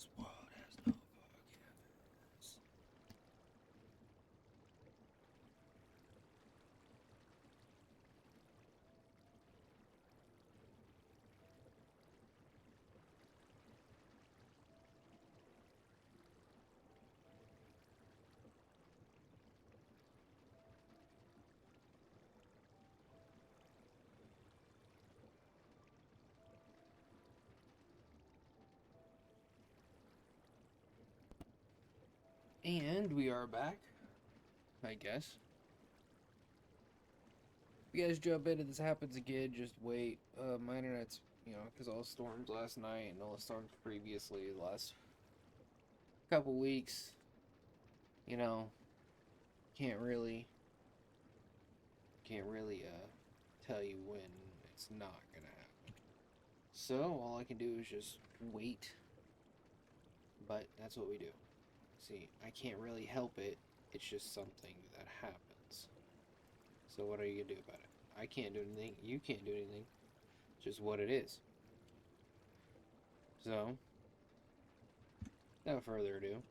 This world has no forgiveness. And we are back, I guess. If you guys jump in and this happens again, just wait. My internet's, because all the storms last night and all the storms previously, the last couple weeks, you know, can't really, tell you when it's not gonna happen. So all I can do is just wait. But that's what we do. See, I can't really help it. It's just something that happens. So what are you gonna do about it? I can't do anything. You can't do anything. It's just what it is. So, without further ado,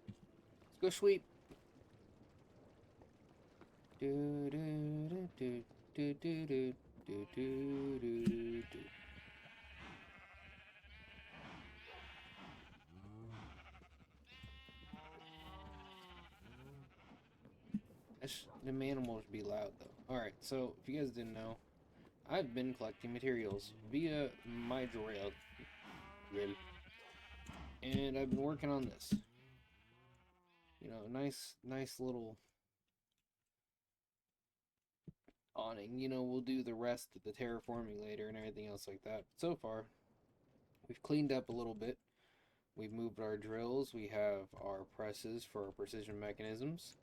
let's go sweep. Do do do do do do do do do do. The animals be loud though. Alright, so if you guys didn't know, I've been collecting materials via my drill, and I've been working on this. Nice little awning. We'll do the rest of the terraforming later and everything else like that. But so far, we've cleaned up a little bit. We've moved our drills. We have our presses for our precision mechanisms.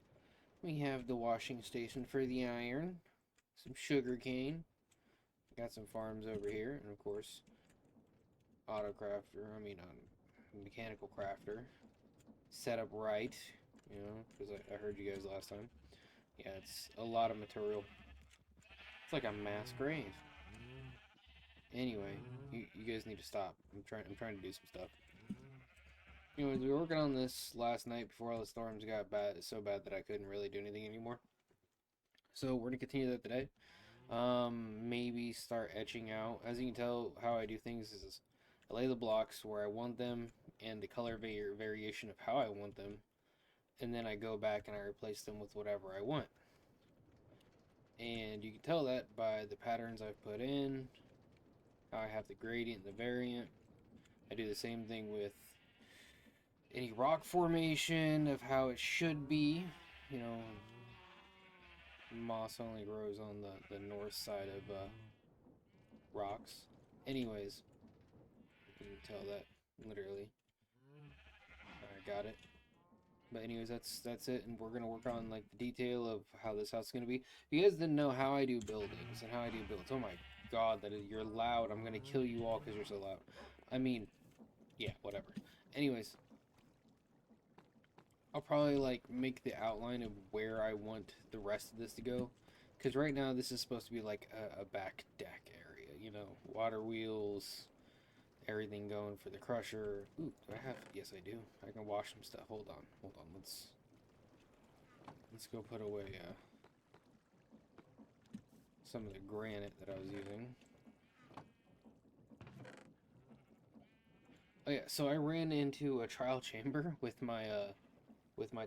We have the washing station for the iron. Some sugar cane. Got some farms over here. And of course, mechanical crafter. Set up right. Because I heard you guys last time. Yeah, it's a lot of material. It's like a mass grave. Anyway, you guys need to stop. I'm trying to do some stuff. We were working on this last night before all the storms got bad, so bad that I couldn't really do anything anymore. So we're gonna continue that today. Maybe start etching out. As you can tell, how I do things is I lay the blocks where I want them and the color variation of how I want them, and then I go back and I replace them with whatever I want. And you can tell that by the patterns I've put in, how I have the gradient and the variant. I do the same thing with any rock formation of how it should be. Moss only grows on the north side of rocks. Anyways, you can tell that literally. I got it. But anyways, that's it, and we're gonna work on like the detail of how this house is gonna be. If you guys didn't know how I do buildings and how I do builds, oh my god, you're loud. I'm gonna kill you all because you're so loud. I mean, yeah, whatever. Anyways, I'll probably like make the outline of where I want the rest of this to go, because right now this is supposed to be like a back deck area. Water wheels, everything going for the crusher. Ooh, do I have? Yes, I do. I can wash some stuff. Hold on. Let's go put away some of the granite that I was using. Oh yeah, so I ran into a trial chamber with my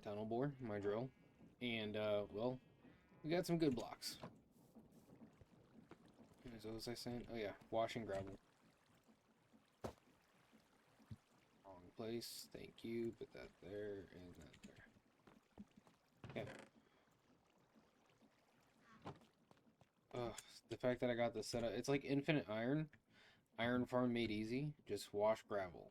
tunnel bore, my drill, and well, we got some good blocks. So what was I saying? Oh yeah, washing gravel. Wrong place. Thank you. Put that there and that there. Okay. Ugh, the fact that I got this set up, it's like infinite iron. Iron farm made easy. Just wash gravel.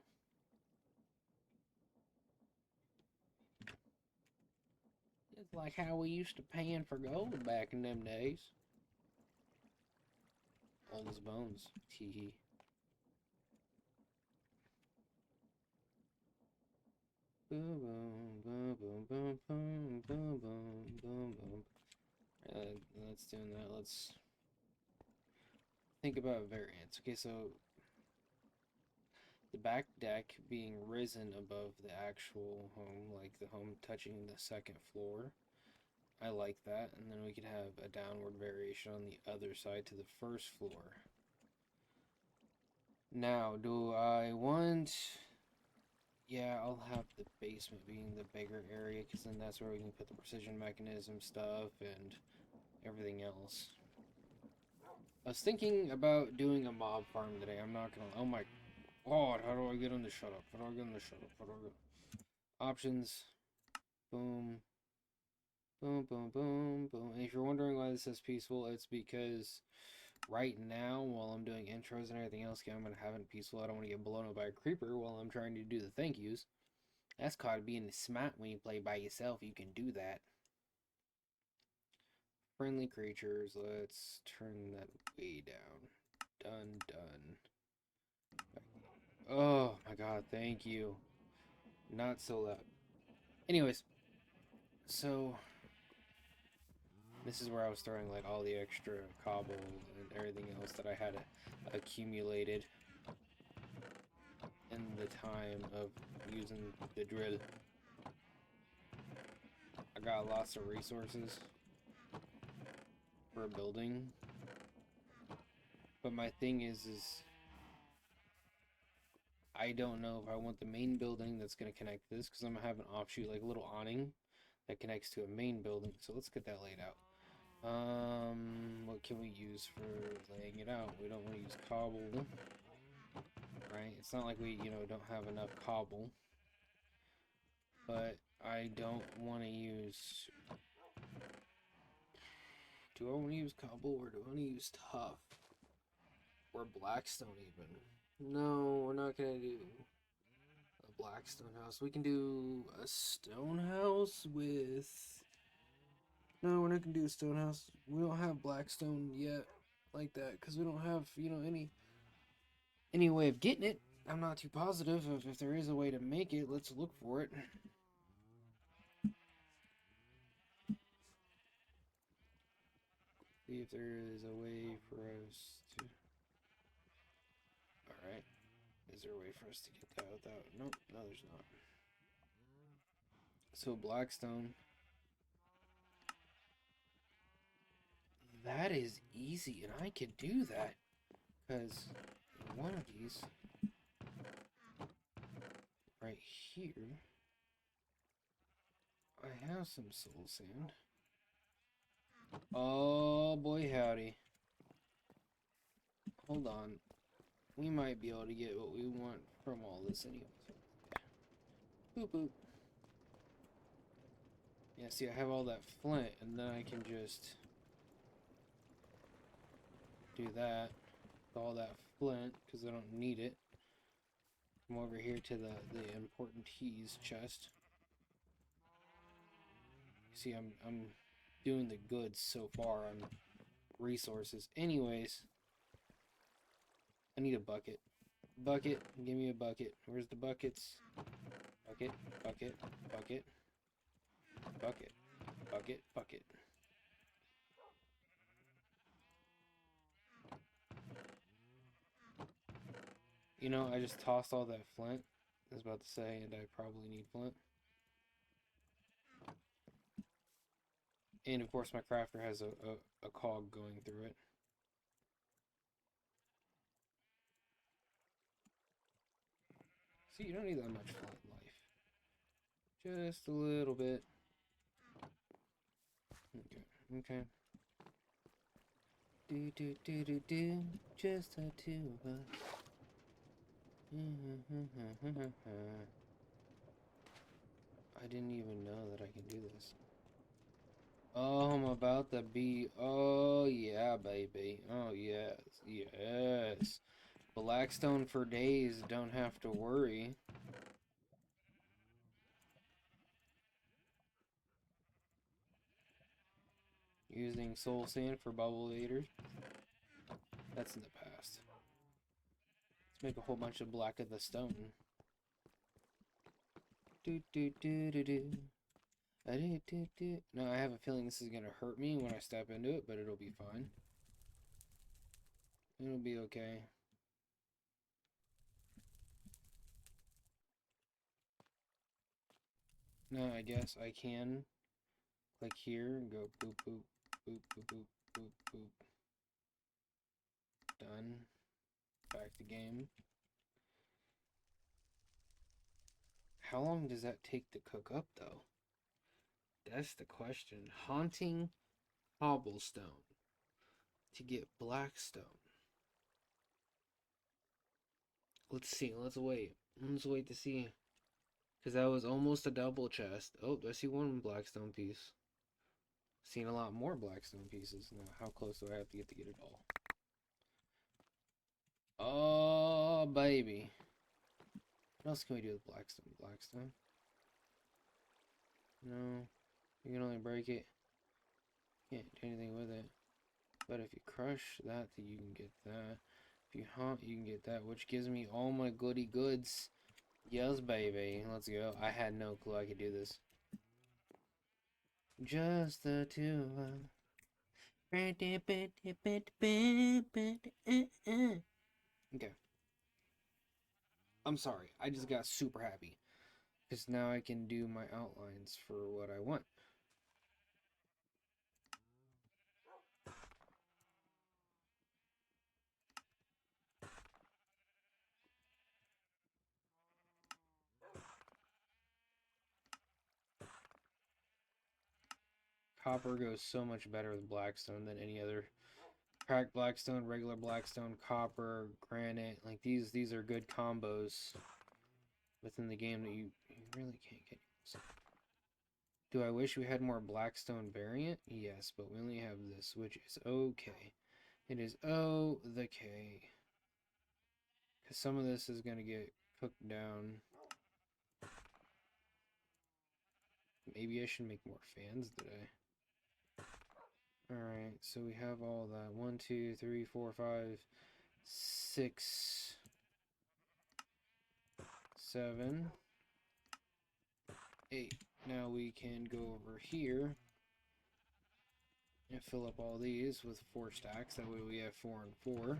It's like how we used to pan for gold back in them days. Old as bones. Tee hee. Boom, boom, boom, boom, boom, boom, boom, boom, boom, boom. Let's do that. Let's think about variants. Okay, so the back deck being risen above the actual home, like the home touching the second floor. I like that. And then we could have a downward variation on the other side to the first floor. Now, do I want... Yeah, I'll have the basement being the bigger area, because then that's where we can put the precision mechanism stuff and everything else. I was thinking about doing a mob farm today. I'm not gonna... Oh my God, how do I get him to shut up? How do I get him to shut up? How do I get... Options. Boom. Boom, boom, boom, boom. And if you're wondering why this says peaceful, it's because right now, while I'm doing intros and everything else, I'm going to have it peaceful. I don't want to get blown up by a creeper while I'm trying to do the thank yous. That's called being smart when you play by yourself. You can do that. Friendly creatures. Let's turn that way down. Done, done. Oh my God, thank you. Not so loud. Anyways, so this is where I was throwing like all the extra cobble and everything else that I had accumulated in the time of using the drill. I got lots of resources for building, but my thing is I don't know if I want the main building that's going to connect this, because I'm going to have an offshoot, like a little awning that connects to a main building. So let's get that laid out. What can we use for laying it out? We don't want to use cobble, right? It's not like we, don't have enough cobble. But I don't want to use... Do I want to use cobble, or do I want to use tough? Or blackstone even? No, we're not going to do a blackstone house. We can do a stone house with... No, we're not going to do a stone house. We don't have blackstone yet like that, because we don't have, any way of getting it. I'm not too positive of if there is a way to make it. Let's look for it. See if there is a way for us to... Alright. Is there a way for us to get that without... Nope, no there's not. So blackstone. That is easy, and I can do that. Because one of these... right here... I have some soul sand. Oh boy howdy. Hold on. We might be able to get what we want from all this anyway. Boop boop. Yeah, see I have all that flint, and then I can just do that with all that flint, because I don't need it. Come over here to the important keys chest. See, I'm doing the goods so far on resources. Anyways, I need a bucket. Bucket, give me a bucket. Where's the buckets? Bucket, bucket, bucket, bucket, bucket, bucket. I just tossed all that flint. I was about to say, and I probably need flint. And of course, my crafter has a cog going through it. See, you don't need that much flint in life. Just a little bit. Okay, okay. Do, just the two of us. I didn't even know that I can do this. Oh, I'm about to be... Oh, yeah, baby. Oh, yes. Yes. Blackstone for days. Don't have to worry. Using soul sand for bubble eaters. That's in the past. Let's make a whole bunch of black of the stone. No, I have a feeling this is going to hurt me when I step into it, but it'll be fine. It'll be okay. Now I guess I can click here and go boop, boop, boop, boop, boop, boop, boop. Done. Back to game. How long does that take to cook up, though? That's the question. Haunting cobblestone to get blackstone. Let's see. Let's wait. Let's wait to see. Because that was almost a double chest. Oh, I see one blackstone piece. Seen a lot more blackstone pieces. Now, how close do I have to get it all? Oh, baby. What else can we do with blackstone? Blackstone? No. You can only break it. Can't do anything with it. But if you crush that, then you can get that. If you haunt, you can get that, which gives me all my goody goods. Yes, baby. Let's go. I had no clue I could do this. Just the two of us. Okay. I'm sorry. I just got super happy. Because now I can do my outlines for what I want. Copper goes so much better with blackstone than any other. Cracked blackstone, regular blackstone, copper, granite. Like these are good combos within the game that you really can't get. Do I wish we had more blackstone variant? Yes, but we only have this, which is okay. It is okay. Because some of this is going to get cooked down. Maybe I should make more fans today. Alright, so we have all that. 1, 2, 3, 4, 5, 6, 7, 8. Now we can go over here and fill up all these with 4 stacks. That way we have 4 and 4.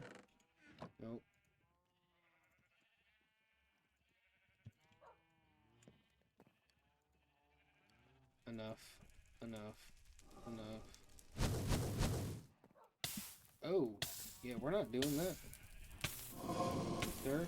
Nope. Enough. Oh, yeah, we're not doing that, sir.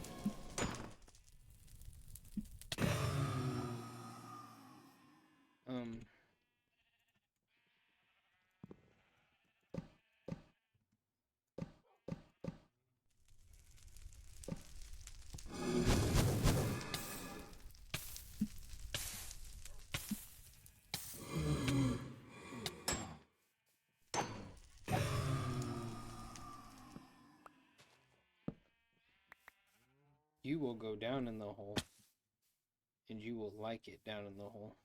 You will go down in the hole, and you will like it down in the hole.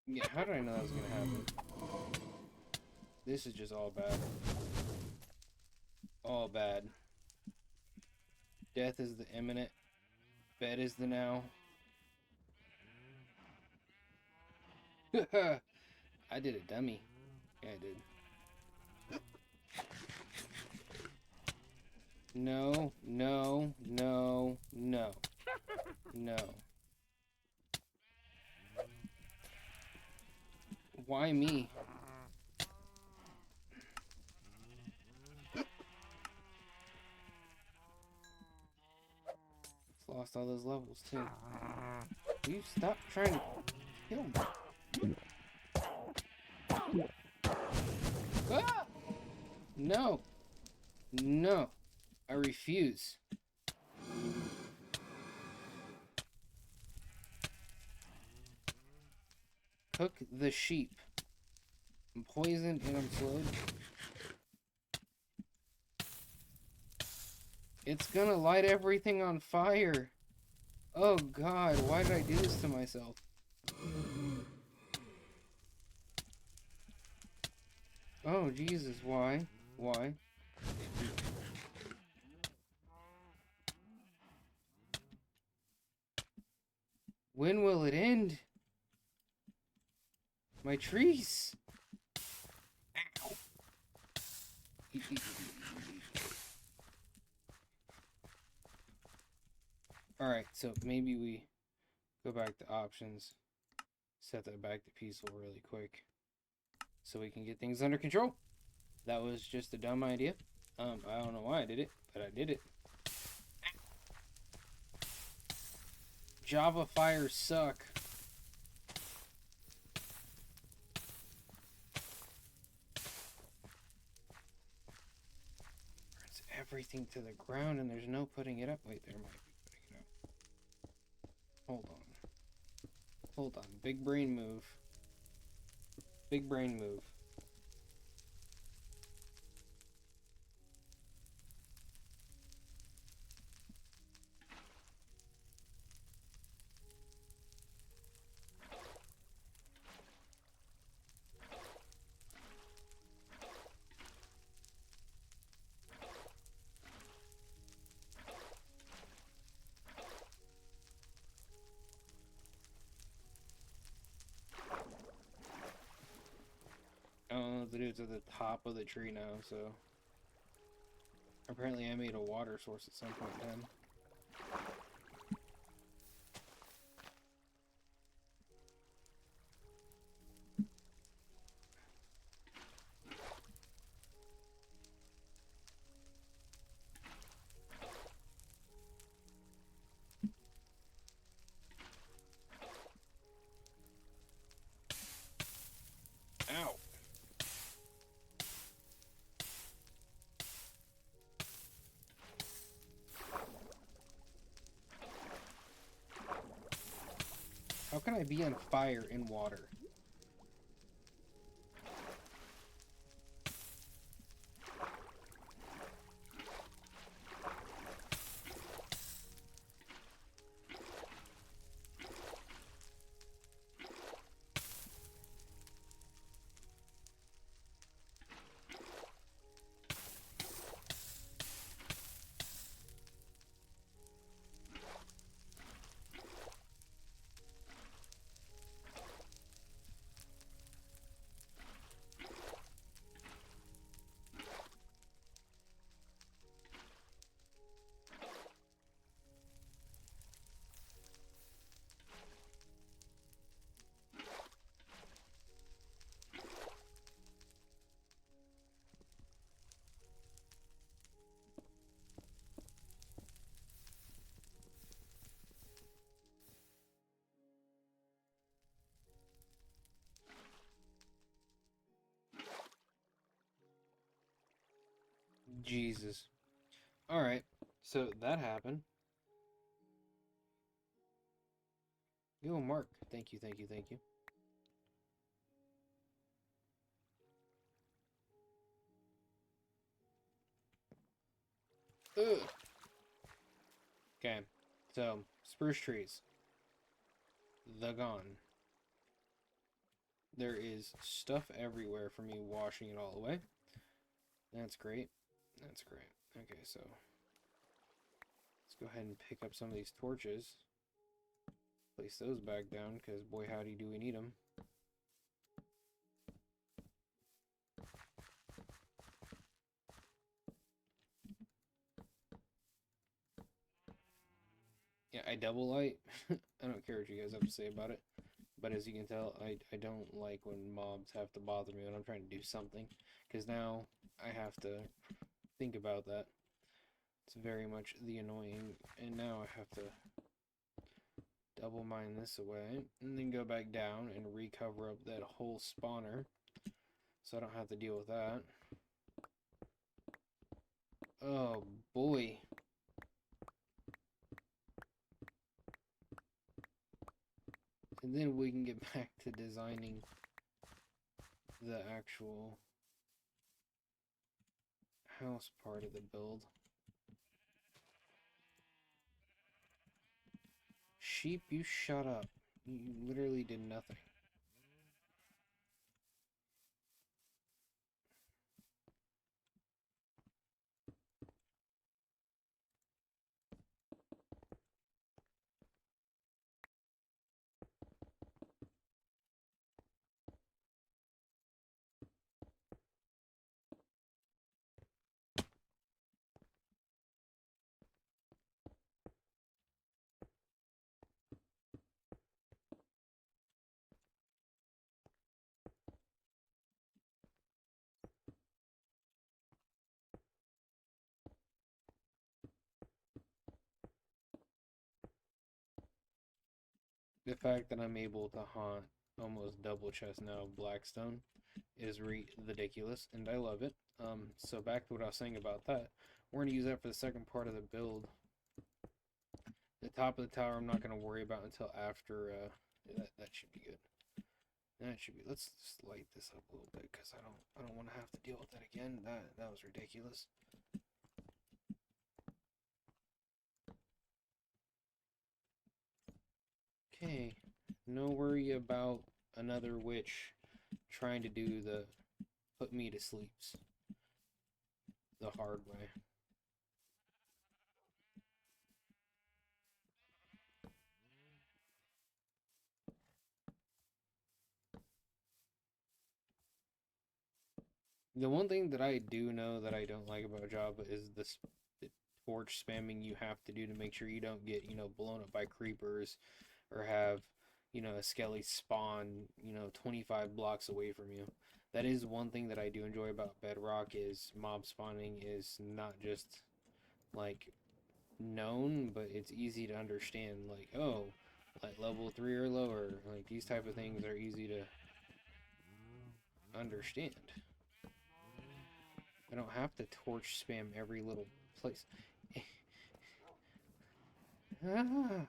Yeah, how did I know that was gonna happen? This is just all bad. All bad. Death is the imminent. Bed is the now. I did a dummy. Yeah, I did. No. Why me? Lost all those levels too. Will you stop trying to kill me? Ah! No. No. I refuse. Cook the sheep. I'm poisoned and I'm slowed. It's gonna light everything on fire. Oh God, why did I do this to myself? Oh Jesus, why? Why? When will it end? My trees! Ow! Alright, so maybe we go back to options, set that back to peaceful really quick, so we can get things under control. That was just a dumb idea. I don't know why I did it, but I did it. Java fires suck. Burns everything to the ground and there's no putting it up. Wait, there might be putting it up. Hold on. Hold on. Big brain move. Big brain move. I don't know what to do. It's at the top of the tree now, so... Apparently I made a water source at some point then. Ow! How can I be on fire in water? Jesus. Alright, so that happened. Yo, Mark. Thank you, thank you, thank you. Ugh. Okay, so, spruce trees. They're gone. There is stuff everywhere for me washing it all away. That's great. That's great. Okay, so let's go ahead and pick up some of these torches. Place those back down, because boy howdy do we need them. Yeah, I double light. I don't care what you guys have to say about it. But as you can tell, I don't like when mobs have to bother me when I'm trying to do something. Because now I have to think about that. It's very much the annoying. And now I have to double mine this away. And then go back down and recover up that whole spawner. So I don't have to deal with that. Oh boy. And then we can get back to designing the actual house part of the build. Sheep, you shut up. You literally did nothing. The fact that I'm able to haunt almost double chest now Blackstone is ridiculous, and I love it. So back to what I was saying about that. We're going to use that for the second part of the build. The top of the tower I'm not going to worry about until after, that should be good. That should be, let's just light this up a little bit, because I don't want to have to deal with that again. That was ridiculous. Okay, no worry about another witch trying to do the put me to sleeps the hard way. The one thing that I do know that I don't like about Java is the torch spamming you have to do to make sure you don't get, blown up by creepers or have, a skelly spawn, 25 blocks away from you. That is one thing that I do enjoy about Bedrock is mob spawning is not just like known, but it's easy to understand. Like, oh, like level 3 or lower, like these type of things are easy to understand. I don't have to torch spam every little place. Ah.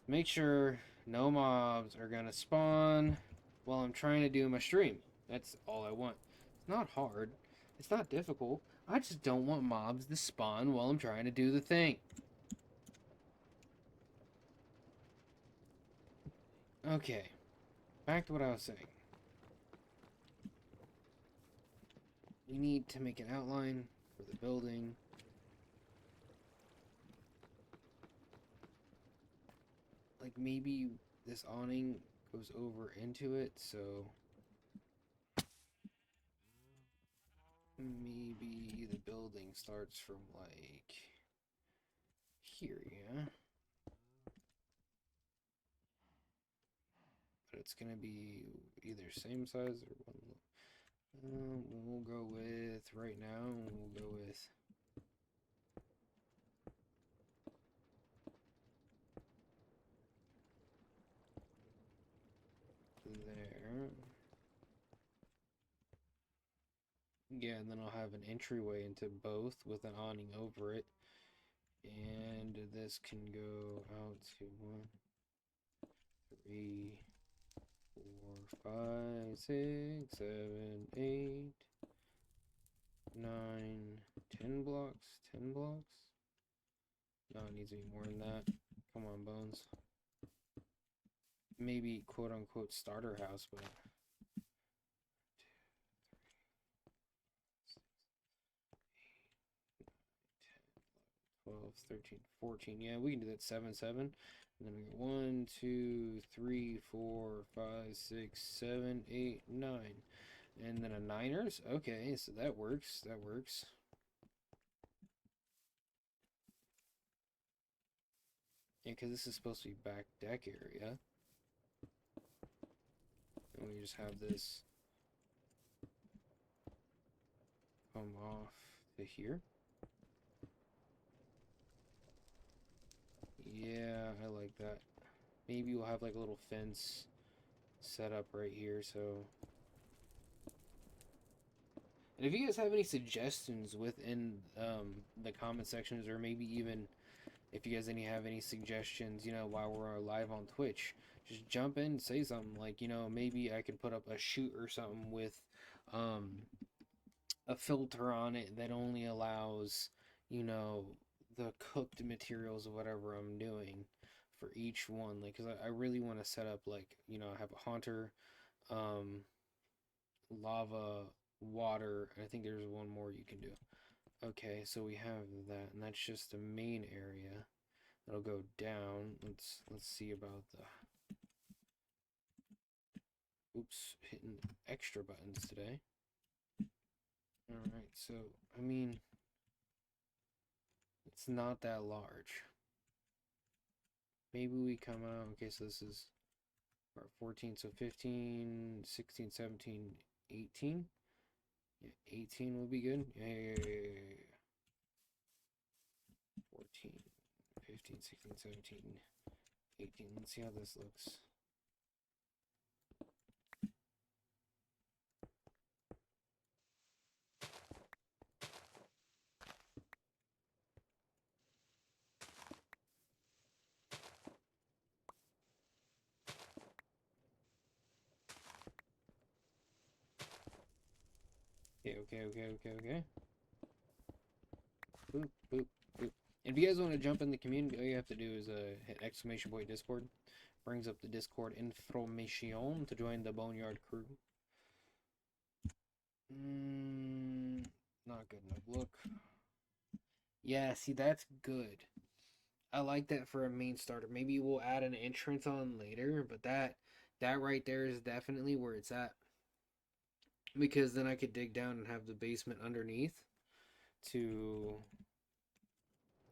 Make sure no mobs are gonna spawn while I'm trying to do my stream. That's all I want. It's not hard. It's not difficult. I just don't want mobs to spawn while I'm trying to do the thing. Okay. Back to what I was saying. We need to make an outline for the building. Like maybe this awning goes over into it, so maybe the building starts from like here, yeah? But it's gonna be either same size or one. We'll go with right now. We'll go with there. Yeah, and then I'll have an entryway into both with an awning over it. And this can go out to 1, 3, 4, 5, 6, 7, 8, 9, 10 blocks. 10 blocks? No, it needs to be more than that. Come on, Bones. Maybe quote unquote starter house, but 12, 13, 14. Yeah, we can do that. 7, 7. And then we go 1, 2, 3, 4, 5, 6, 7, 8, 9. And then a Niners. Okay, so that works. That works. Yeah, because this is supposed to be back deck area. And we just have this come off to here. Yeah, I like that. Maybe we'll have like a little fence set up right here, so... And if you guys have any suggestions within the comment sections, or maybe even if you guys have any suggestions, while we're live on Twitch, just jump in and say something. Like, maybe I could put up a shoot or something with a filter on it that only allows, the cooked materials of whatever I'm doing for each one. Like, because I really want to set up, like, I have a haunter, lava, water, and I think there's one more you can do. Okay, so we have that, and that's just the main area. That'll go down. Let's see about the... Oops, hitting extra buttons today. Alright, so, I mean, it's not that large. Maybe we come out... Okay, so this is 14, so 15, 16, 17, 18. Yeah, 18 will be good. Yeah. 14, 15, 16, 17, 18. Let's see how this looks. Okay. Boop, boop, boop. And if you guys want to jump in the community, all you have to do is hit exclamation point Discord. Brings up the Discord information to join the Boneyard crew. Not good enough. Look. Yeah, see, that's good. I like that for a main starter. Maybe we'll add an entrance on later, but that right there is definitely where it's at. Because then I could dig down and have the basement underneath to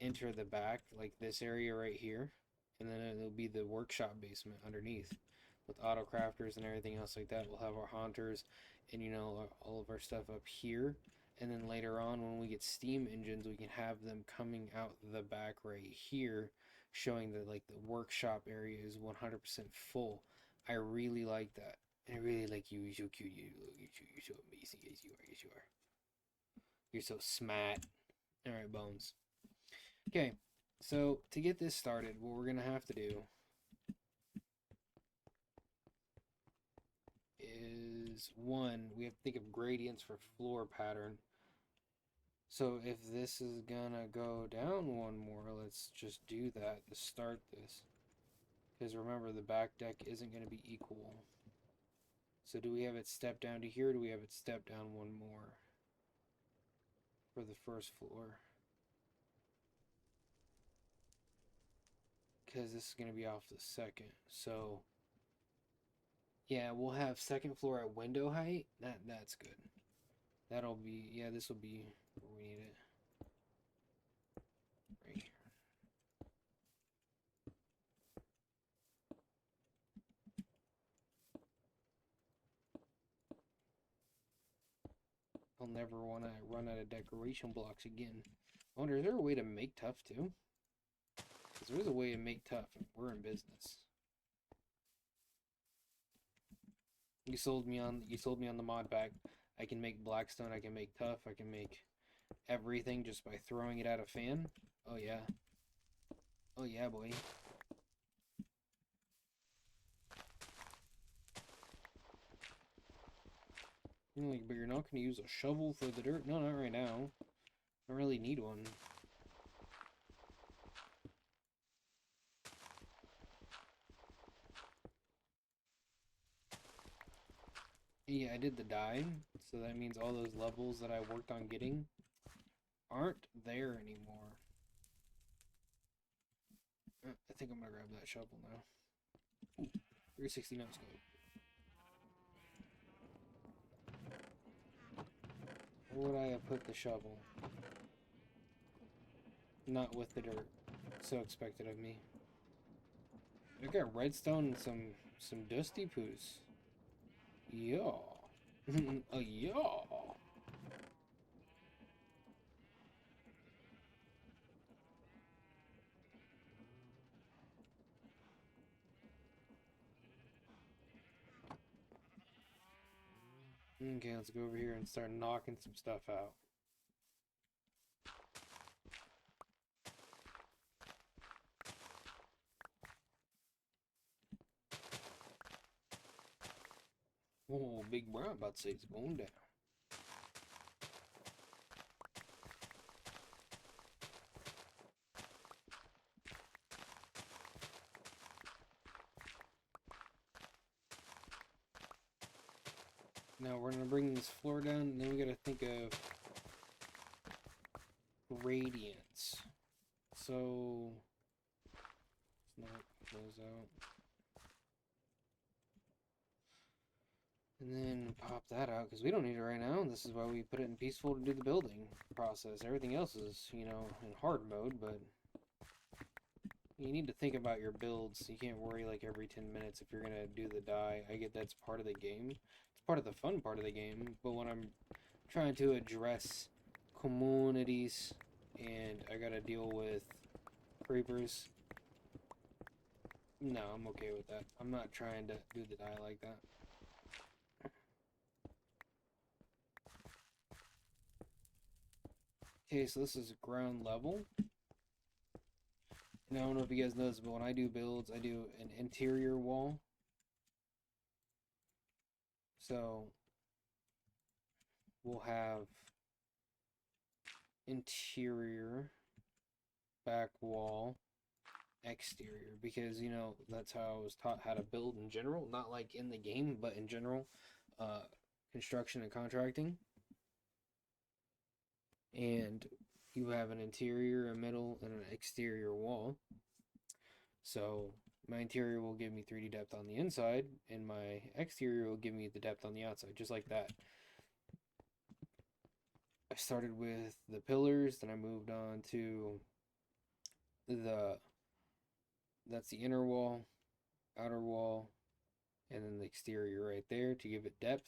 enter the back, like this area right here, and then it'll be the workshop basement underneath with auto crafters and everything else like that. We'll have our haunters and all of our stuff up here, and then later on when we get steam engines, we can have them coming out the back right here, showing that like the workshop area is 100% full. I really like that. And I really like you. You're so cute. You're so amazing. Yes, you are. Yes, you are. You're so smart. All right, Bones. Okay, so to get this started, what we're gonna have to do is one, we have to think of gradients for floor pattern. So if this is gonna go down one more, let's just do that to start this. Because remember, the back deck isn't gonna be equal. So do we have it step down to here, or do we have it step down one more for the first floor? Because this is going to be off the second. So, yeah, we'll have second floor at window height. That's good. That'll be, yeah, this will be where we need it. Right here. I'll never want to run out of decoration blocks again. I wonder, is there a way to make tough too? Because there is a way to make tough, and we're in business. You sold me on the mod pack. I can make blackstone, I can make tough, I can make everything just by throwing it at a fan. Oh yeah. Oh yeah, boy. You're like, but you're not gonna use a shovel for the dirt? No, not right now. I don't really need one. Yeah, I did the dye, so that means all those levels that I worked on getting aren't there anymore. I think I'm gonna grab that shovel now. Ooh, 360 no scope. Where would I have put the shovel? Not with the dirt. So expected of me. I got redstone and some dusty poos. Yeah. Yeah. Okay, let's go over here and start knocking some stuff out. Oh, Big Brown about to say it's going down. Now we're gonna bring this floor down, and then we gotta think of gradients. So let's knock those out. And then pop that out, because we don't need it right now. This is why we put it in peaceful to do the building process. Everything else is, in hard mode, but you need to think about your builds. You can't worry like every 10 minutes if you're gonna do the dye. I get that's part of the game. It's part of the fun part of the game, but when I'm trying to address communities, and I gotta deal with creepers. No, I'm okay with that. I'm not trying to do the die like that. Okay, so this is ground level. And I don't know if you guys know this, but when I do builds, I do an interior wall. So we'll have interior, back wall, exterior, because you know that's how I was taught how to build in general, not like in the game, but in general, construction and contracting. And you have an interior, a middle, and an exterior wall. So my interior will give me 3D depth on the inside, and my exterior will give me the depth on the outside, just like that. I started with the pillars, then I moved on to that's the inner wall, outer wall, and then the exterior right there to give it depth.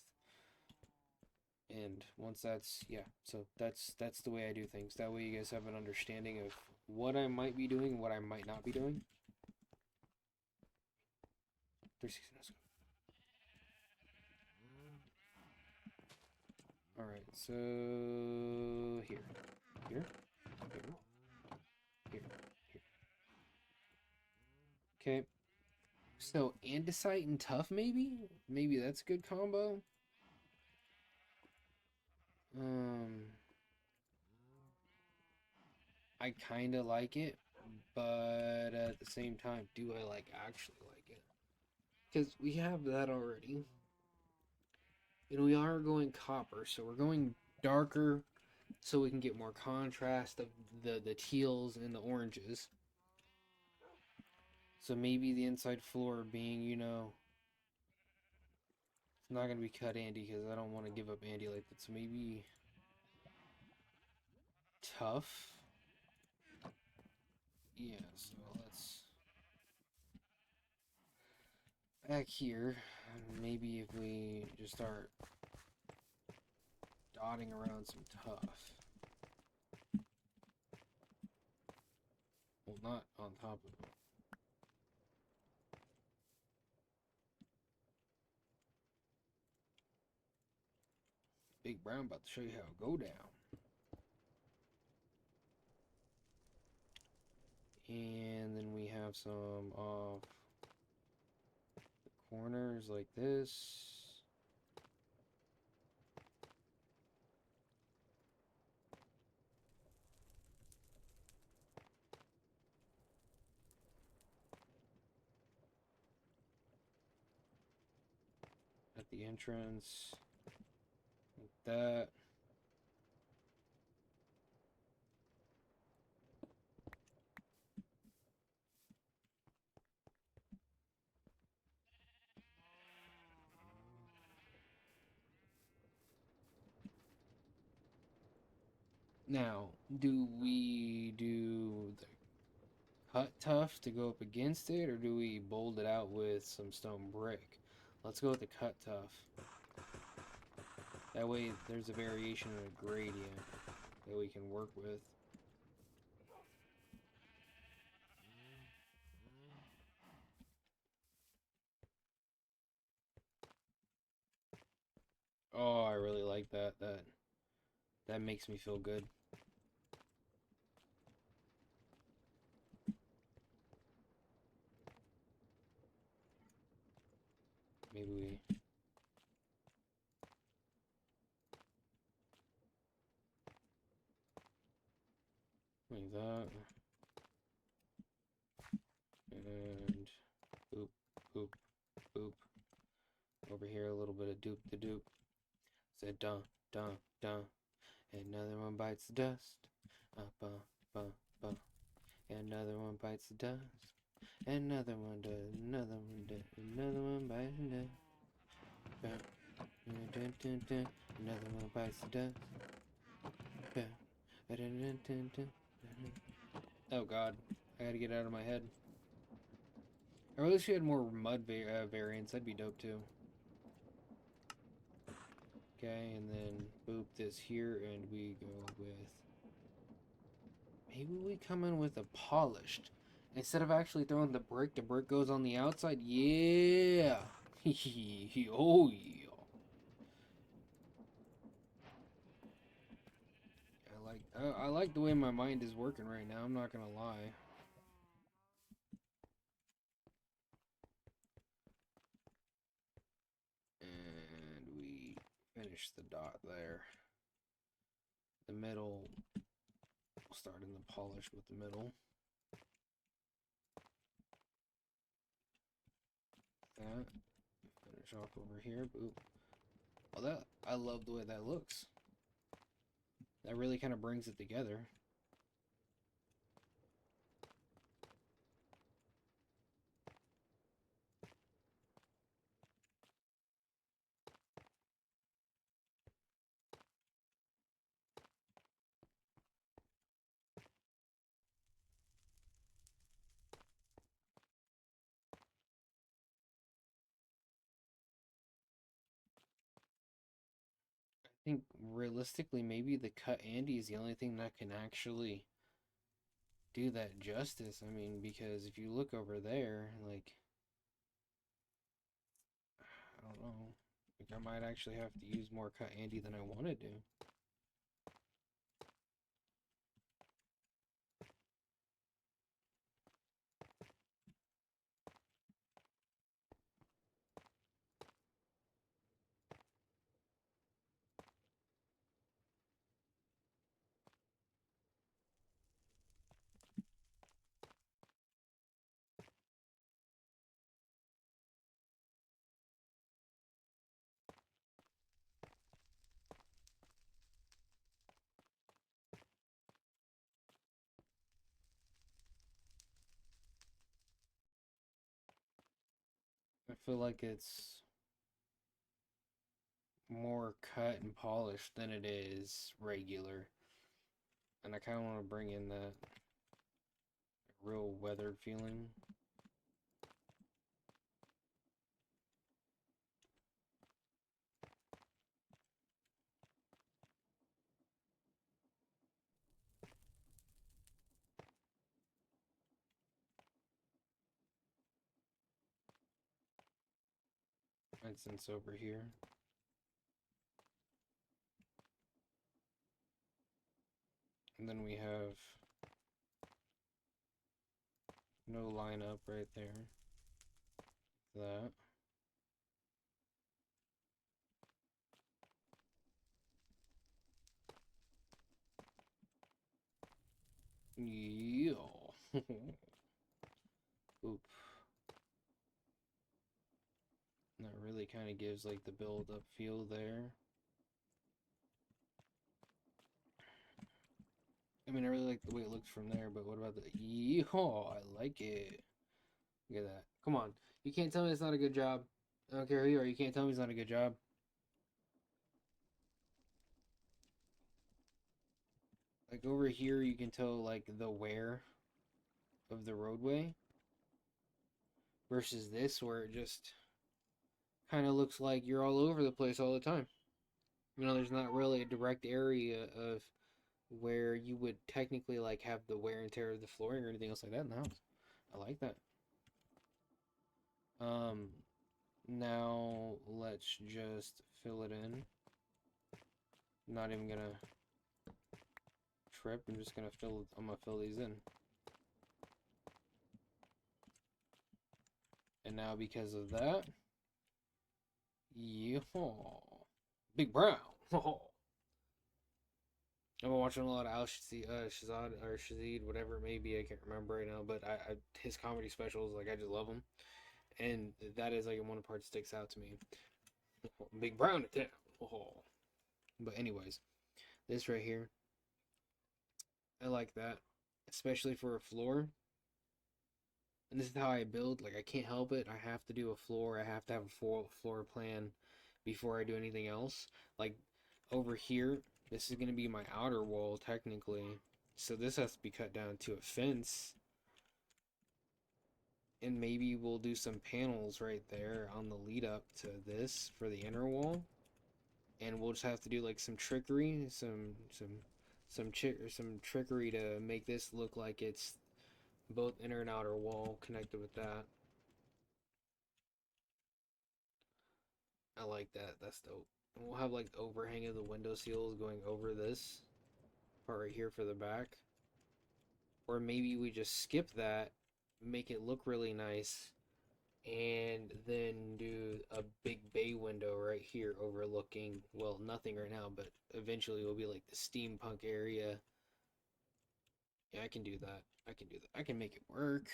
And once that's, yeah, so that's the way I do things. That way you guys have an understanding of what I might be doing and what I might not be doing. 360, let's go. Alright, so here, here, here, here, here. Okay. So andesite and tough, maybe? Maybe that's a good combo. I kind of like it, but at the same time, do I like actually like it? Because we have that already. And we are going copper, so we're going darker so we can get more contrast of the teals and the oranges. So maybe the inside floor being, you know, it's not going to be cut Andy because I don't want to give up Andy like that. So maybe tough. Yeah, so let's back here. Maybe if we just start dotting around some tough. Well, not on top of it. Big Brown about to show you how it go down. And then we have some off the corners like this. At the entrance. Like that. Now, do we do the cut tough to go up against it, or do we bold it out with some stone brick? Let's go with the cut tough. That way there's a variation in a gradient that we can work with. Oh, I really like that. That makes me feel good. Maybe we like that. And boop, boop, boop. Over here a little bit of doop the doop. Said dun, dun, dun. Another one bites the dust. Another one bites the dust. Another one does. Another one does. Another one bites the dust. Another one bites the dust. Oh god, I gotta get out of my head. I really wish we had more mud variants. That'd be dope too. Okay, and then boop this here, and we go with... Maybe we come in with a polished. Instead of actually throwing the brick goes on the outside. Yeah! Oh, yeah. I like the way my mind is working right now, I'm not gonna lie. And we finish the dot there. The middle, we'll start in the polish with the middle. That, finish off over here, boop. Oh, that, I love the way that looks. That really kind of brings it together. I think realistically, maybe the cut Andy is the only thing that can actually do that justice. I mean, because if you look over there, like, I don't know, like I might actually have to use more cut Andy than I want to do. I feel like it's more cut and polished than it is regular. And I kind of want to bring in that real weathered feeling. Instance over here. And then we have no lineup right there. That. Yeah. Oop. That really kind of gives like the build up feel there. I mean, I really like the way it looks from there, but what about the... Yeehaw, I like it. Look at that. Come on. You can't tell me it's not a good job. I don't care who you are, you can't tell me it's not a good job. Like over here, you can tell like the wear of the roadway. Versus this, where it just kind of looks like you're all over the place all the time. You know, there's not really a direct area of where you would technically like have the wear and tear of the flooring or anything else like that in the house. I like that. Um, Now let's just fill it in. I'm not even gonna trip. I'm just gonna fill. I'm gonna fill these in. And now because of that, yeah, Big Brown. I've been watching a lot of Al Shazad or Shazid, whatever it may be. I can't remember right now, but his comedy specials, like I just love them, and that is like one part that sticks out to me. Big Brown at town. But anyways, this right here, I like that, especially for a floor. And this is how I build. Like I can't help it. I have to do a floor. I have to have a floor plan before I do anything else. Like over here, this is gonna be my outer wall technically. So this has to be cut down to a fence. And maybe we'll do some panels right there on the lead up to this for the inner wall. and we'll just have to do like some trickery, some trickery to make this look like it's both inner and outer wall connected with that. I like that. That's dope. And we'll have like the overhang of the window seals going over this part right here for the back. Or maybe we just skip that, make it look really nice, and then do a big bay window right here overlooking, well, nothing right now, but eventually it will be like the steampunk area. Yeah, I can do that. I can do that. I can make it work.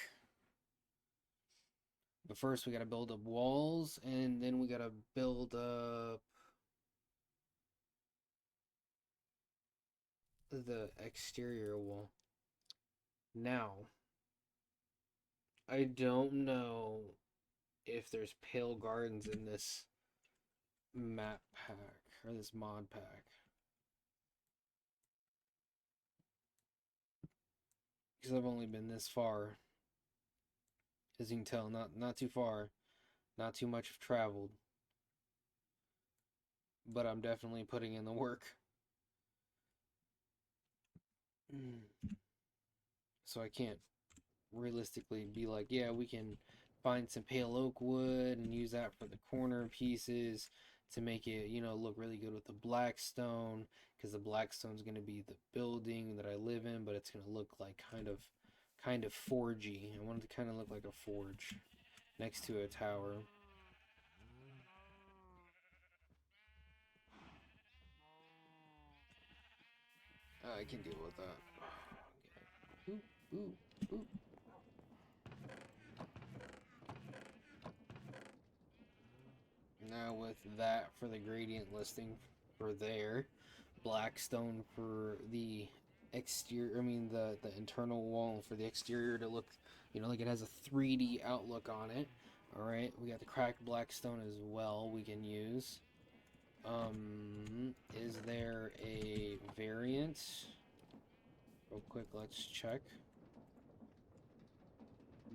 But first we gotta build up walls, and then we gotta build up the exterior wall. Now, I don't know if there's pale gardens in this map pack or this mod pack, because I've only been this far. As you can tell, not too far, not too much have traveled, but I'm definitely putting in the work. So I can't realistically be like, yeah, we can find some pale oak wood and use that for the corner pieces to make it, you know, look really good with the black stone, because the black stone's going to be the building that I live in, but it's going to look like kind of forgy. I want it to kind of look like a forge next to a tower. I can deal with that. Okay. Ooh, ooh, ooh. Now with that for the gradient listing for there, Blackstone for the exterior, I mean the internal wall for the exterior to look, you know, like it has a 3D outlook on it. All right, we got the cracked Blackstone as well we can use. Is there a variant? Real quick, let's check.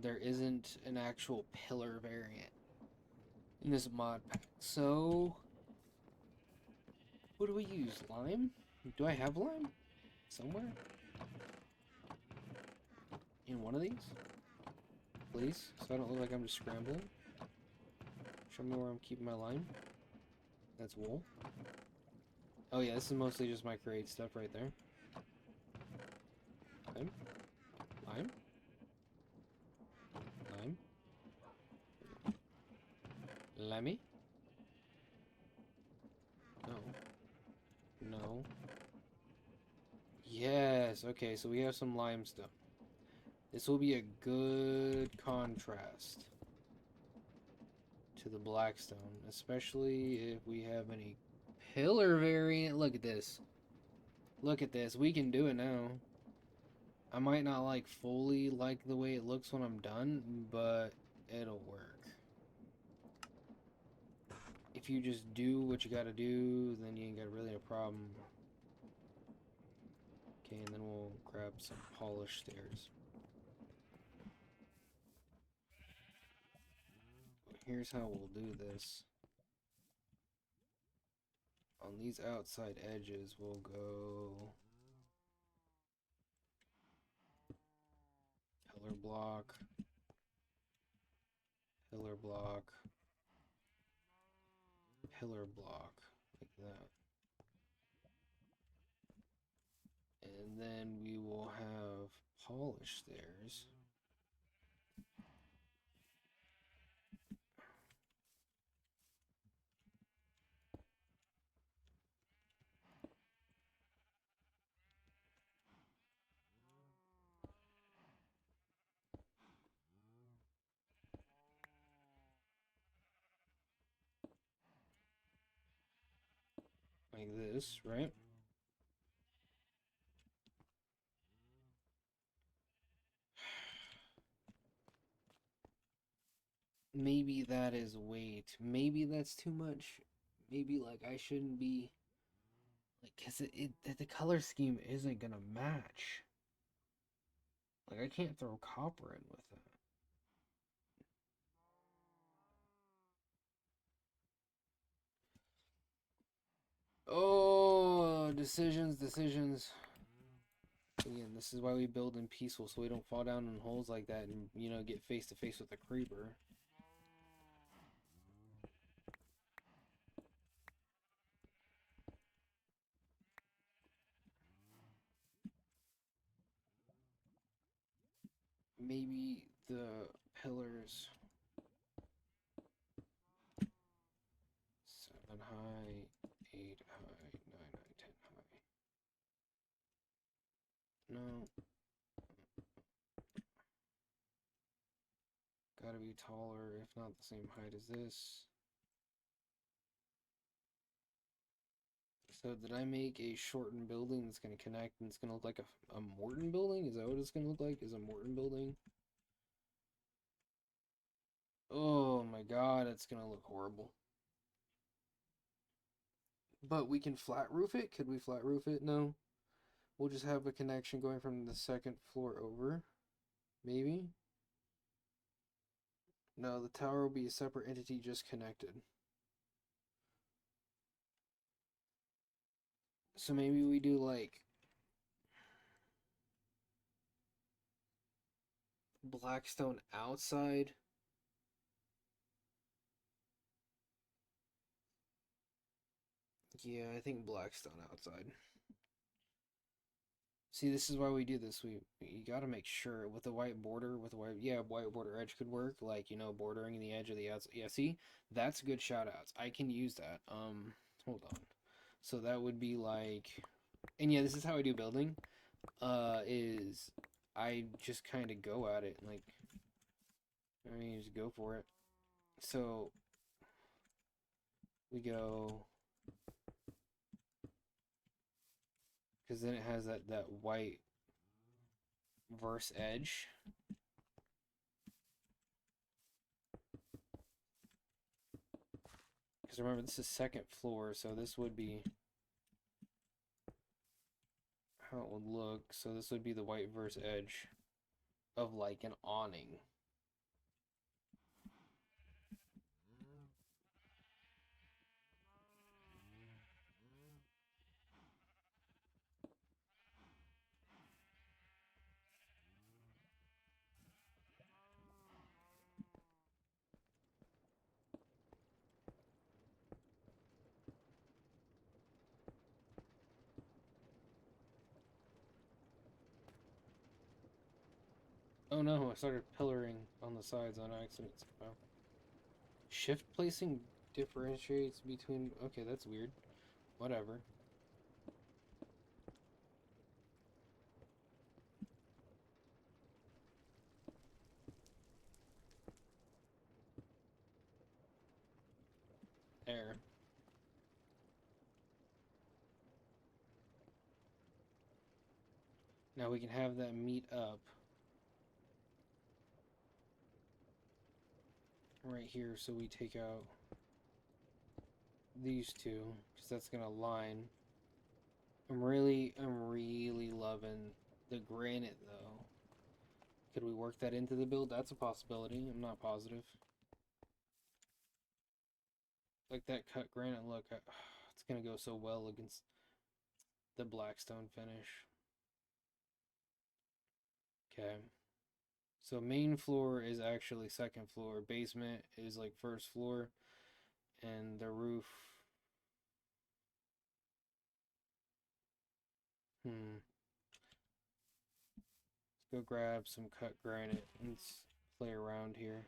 There isn't an actual pillar variant in this mod pack. So, what do we use? Lime? Do I have lime? Somewhere? In one of these? Please? So I don't look like I'm just scrambling. Show me where I'm keeping my lime. That's wool. Oh yeah, this is mostly just my create stuff right there. Lime. Lime. Lime. Lemmy. No. No. Yes, okay, so we have some limestone. This will be a good contrast to the blackstone, especially if we have any pillar variant. Look at this. Look at this. We can do it now. I might not like fully like the way it looks when I'm done, but it'll work. If you just do what you gotta do, then you ain't got really a problem. Okay, and then we'll grab some polished stairs. Here's how we'll do this. On these outside edges, we'll go pillar block, pillar block, pillar block, like that. And then we will have polished stairs. Like this, right? Maybe that is weight. Maybe that's too much. Maybe like I shouldn't be like, cause the color scheme isn't gonna match. Like I can't throw copper in with it. Oh, decisions, decisions. Again, this is why we build in peaceful, so we don't fall down in holes like that and, you know, get face to face with a creeper. Maybe the pillars 7 high, 8 high, 9 high, 10 high. No, gotta be taller, if not the same height as this. So did I make a shortened building that's going to connect and it's going to look like a Morton building? Is that what it's going to look like? Is a Morton building? Oh my god, it's going to look horrible. But we can flat roof it? Could we flat roof it? No. We'll just have a connection going from the second floor over. Maybe? No, the tower will be a separate entity just connected. So maybe we do like Blackstone outside. Yeah, I think Blackstone outside. See, this is why we do this. You got to make sure with the white border, with the white, yeah, white border edge could work. Like, you know, bordering the edge of the outside. Yeah, see, that's good shout outs. I can use that. Hold on. So that would be like, and yeah, this is how I do building. Is I just kind of go at it, like, I mean, just go for it. So we go, because then it has that white verse edge. Because remember, this is second floor, so this would be how it would look. So this would be the white verse edge of like an awning. Oh no, I started pillaring on the sides on accident. Wow. Shift placing differentiates between. Okay, that's weird. Whatever. There. Now we can have that meet up right here, so we take out these two, because that's gonna line. I'm really loving the granite though. Could we work that into the build? That's a possibility. I'm not positive. Like that cut granite look, it's gonna go so well against the Blackstone finish. Okay. So main floor is actually second floor. Basement is like first floor. And the roof. Hmm. Let's go grab some cut granite and play around here.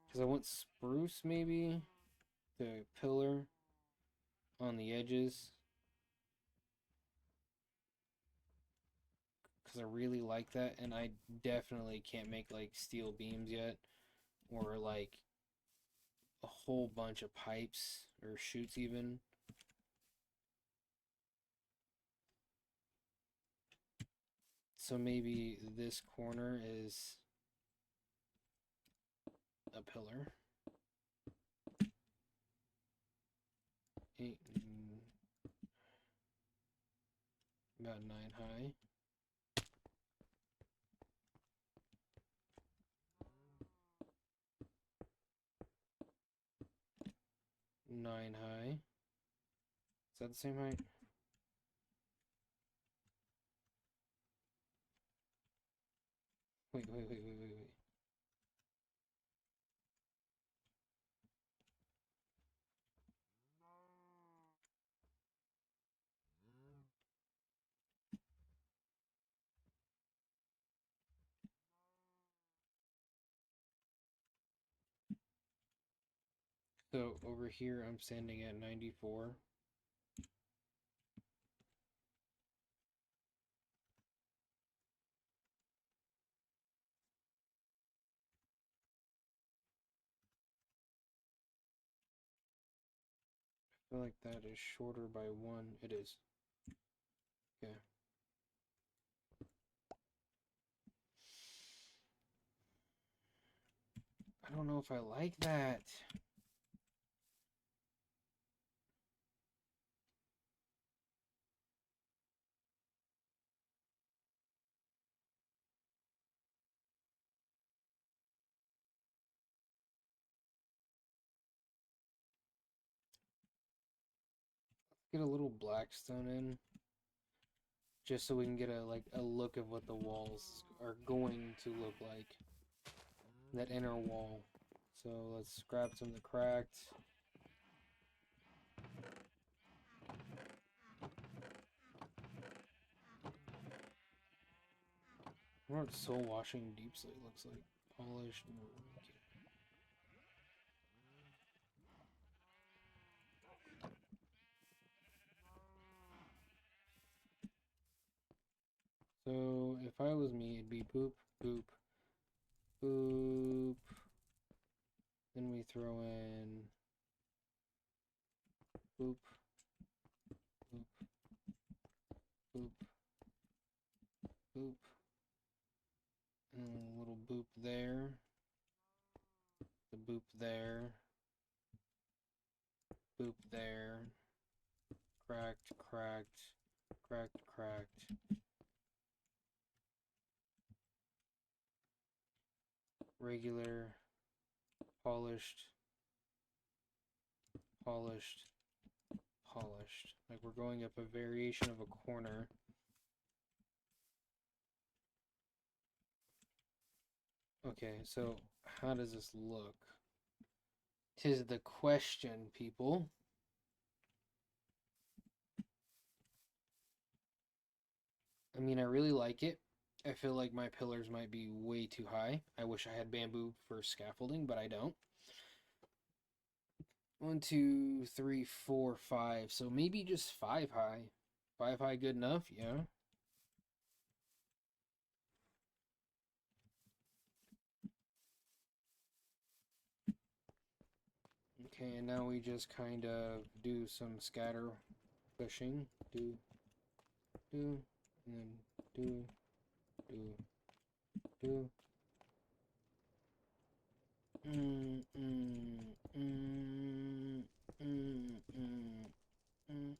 Because I want spruce maybe. The pillar on the edges. Because I really like that. And I definitely can't make like steel beams yet. Or like a whole bunch of pipes or chutes even. So maybe this corner is a pillar. 8, about 9 high. 9 high. that the same height? Wait. So over here, I'm standing at 94. I feel like that is shorter by 1. It is. Okay. I don't know if I like that. Get a little blackstone in, just so we can get a look of what the walls are going to look like. That inner wall. So let's grab some of the cracked. I wonder what soul washing deep slate looks like. Polished. So if I was me, it'd be boop, boop, boop. Then we throw in boop, boop, boop, boop. And a little boop there. The boop there. Boop there. Cracked, cracked, cracked, cracked. Regular, polished, polished, polished. Like we're going up a variation of a corner. Okay, so how does this look? 'Tis the question, people. I mean, I really like it. I feel like my pillars might be way too high. I wish I had bamboo for scaffolding, but I don't. 1, 2, 3, 4, 5. So maybe just 5 high. 5 high good enough? Yeah. Okay, and now we just kind of do some scatter pushing. Do, and then do, do. Mm, mm, mm, mm, mm, mm,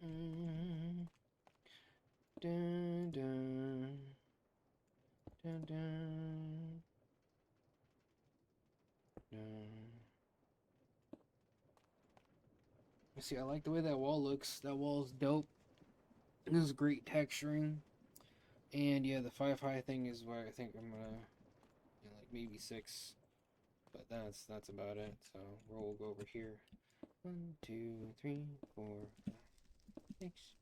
mm. Dun, dun, dun, dun, dun. See, I like the way that wall looks. That wall's dope. It is great texturing. And yeah, the 5 high thing is what I think I'm gonna, like maybe 6. But that's about it. So we'll go over here. 1, 2, 3, 4, 5, 6.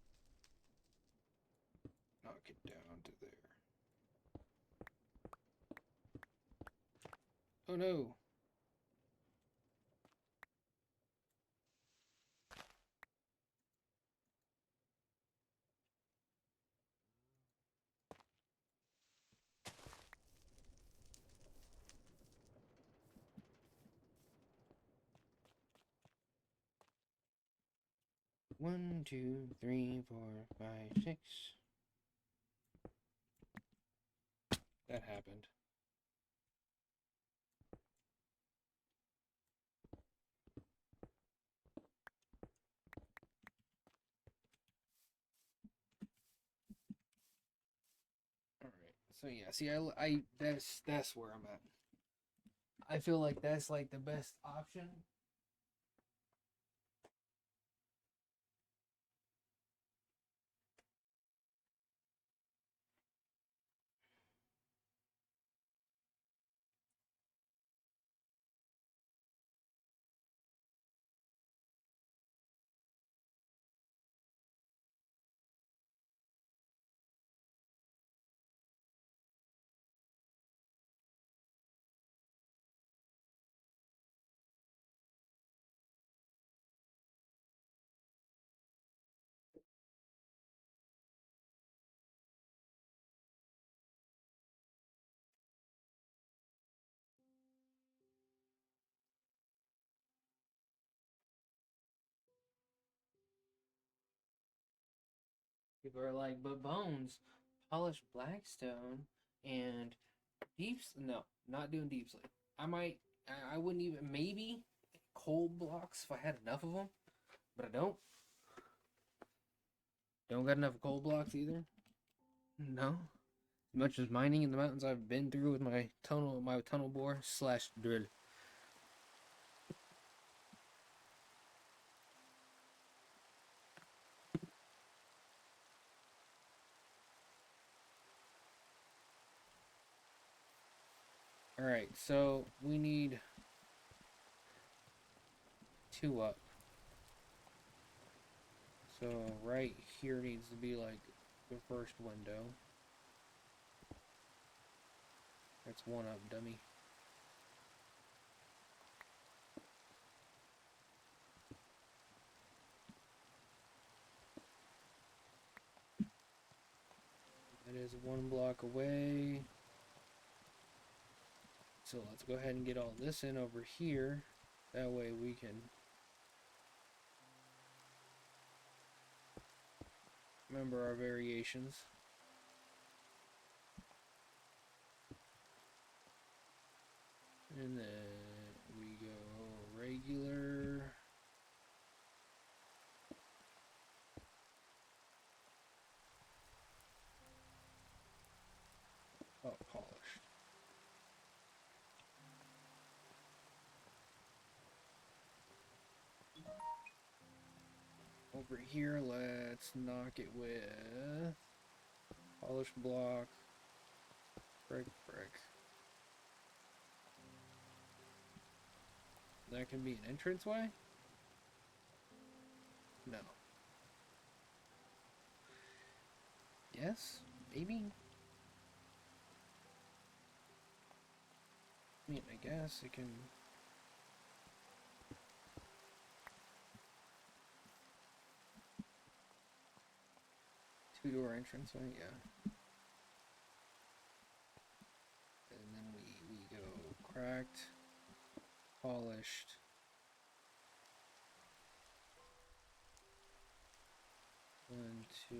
Knock it down to there. Oh no! One, two, three, 4, 5, 6. That happened. All right. So yeah, see, I that's where I'm at. I feel like that's like the best option. People are like, but Bones, polished blackstone and no, not doing deep slate. I wouldn't even, maybe cold blocks if I had enough of them, but I don't. Don't got enough cold blocks either. No. As much as mining in the mountains I've been through with my tunnel bore / drill. Alright, so we need 2 up. So right here needs to be like the first window. That's 1 up, dummy. That is 1 block away. So let's go ahead and get all this in over here. That way we can remember our variations. And then we go regular. Oh, polished. Over here, let's knock it with polished block, brick. That can be an entranceway? No. Yes? Maybe? I mean, I guess it can... Two-door entranceway, yeah. And then we go cracked, polished. One, 2,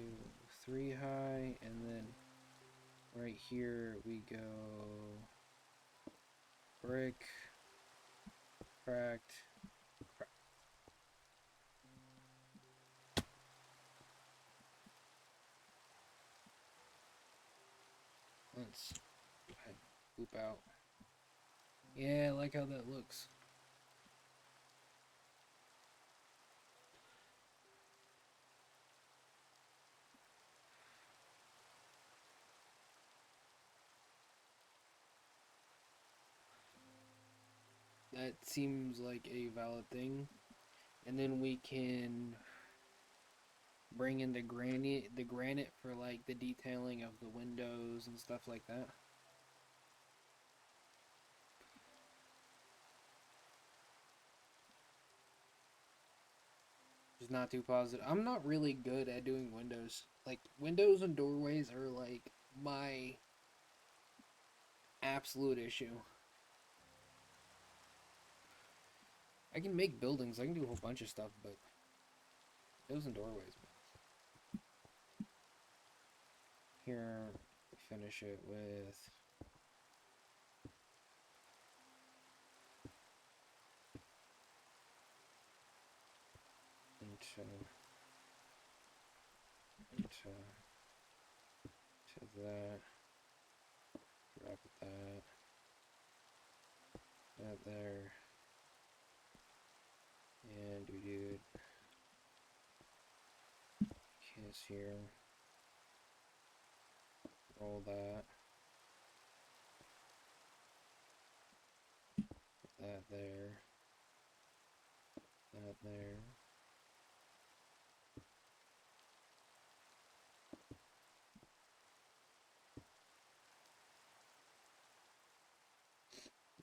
3 high, and then right here we go brick, cracked, cracked. Let's go ahead, loop out. Yeah, I like how that looks. That seems like a valid thing. And then we can bring in the granite for like the detailing of the windows and stuff like that. Just not too positive. I'm not really good at doing windows. Like windows and doorways are like my absolute issue. I can make buildings, I can do a whole bunch of stuff, but windows and doorways. Here, finish it with into that, drop that there, and we do kiss here, roll that, put that there, that there.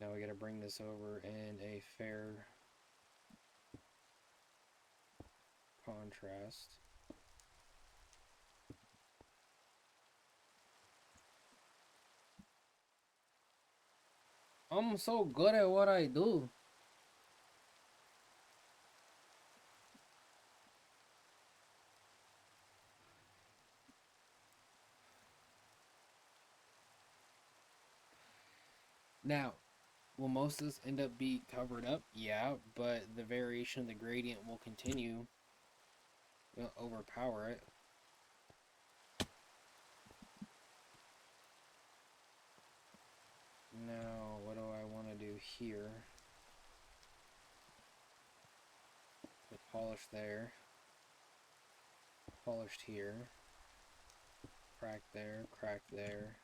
Now we gotta bring this over in a fair contrast. I'm so good at what I do. Now, will most of this end up be covered up? Yeah, but the variation of the gradient will continue. We'll overpower it. Now, what do I want to do here? So polish there. Polished here. Crack there, crack there.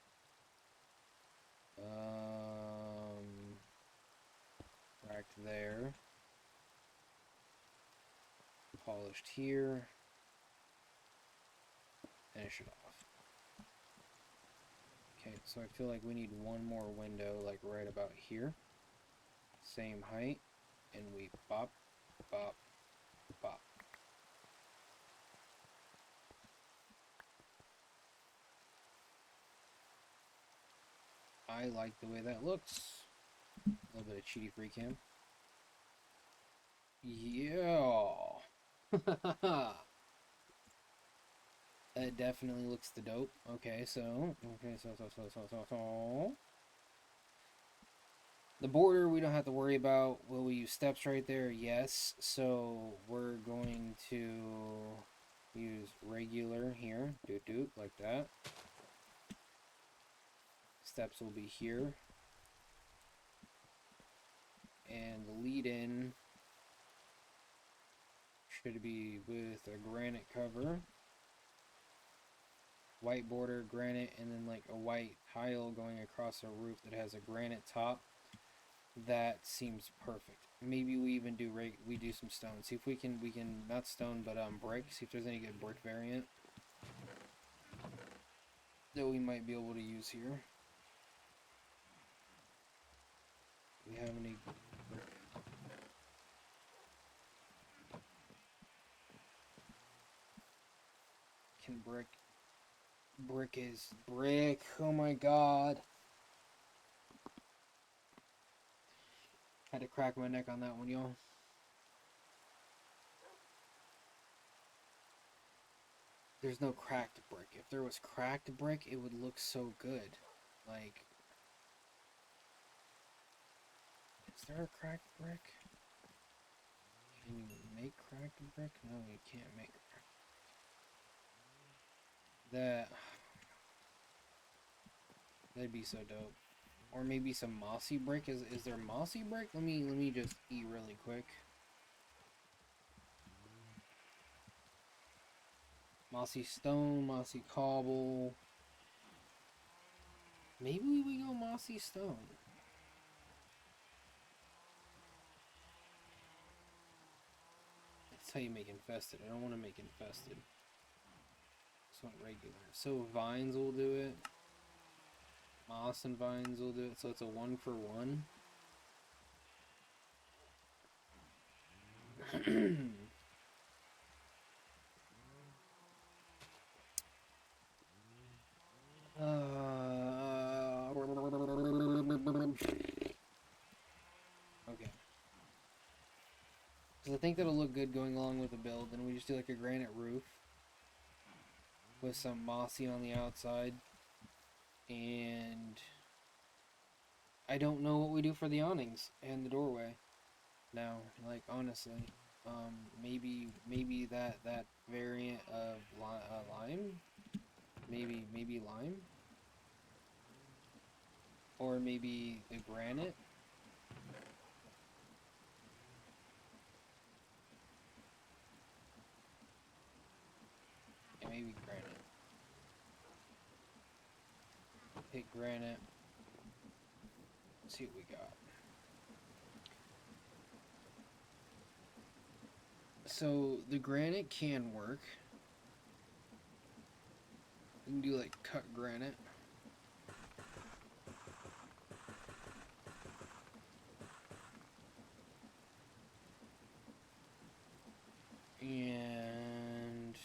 Cracked there. Polished here. Finish it off. Okay, so I feel like we need one more window, like right about here. Same height. And we bop, bop, bop. I like the way that looks. A little bit of cheaty free cam. Yeah. It definitely looks the dope. Okay, so the border we don't have to worry about. Will we use steps right there? Yes. So we're going to use regular here. Doot doot like that. Steps will be here. And the lead-in should be with a granite cover. White border, granite, and then like a white tile going across a roof that has a granite top. That seems perfect. Maybe we even do we do some stone. See if we can not stone but brick. See if there's any good brick variant that we might be able to use here. Do we have any brick? Can brick is brick. Oh my god. Had to crack my neck on that one, y'all. There's no cracked brick. If there was cracked brick, it would look so good. Like, is there a cracked brick? Can you make cracked brick? No, you can't make cracked brick. That'd be so dope. Or maybe some mossy brick. Is there mossy brick? Let me just eat really quick. Mossy stone, mossy cobble. Maybe we go mossy stone. That's how you make infested. I don't want to make infested. Just want regular. So vines will do it. Moss and vines will do it. So it's a 1-for-1. Okay. Because I think that'll look good going along with the build. Then we just do like a granite roof with some mossy on the outside. And I don't know what we do for the awnings and the doorway now. Like, honestly, maybe that variant of lime, maybe lime, or maybe the granite. Yeah, maybe granite. Pick granite. Let's see what we got. So the granite can work. We can do like cut granite. And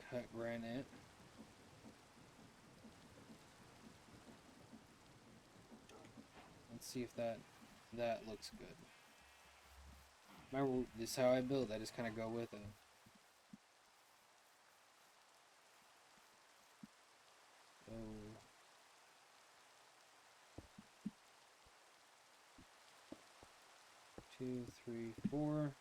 cut granite. Let's see if that looks good. Remember, this is how I build. I just kind of go with it. So, 2, 3, 4.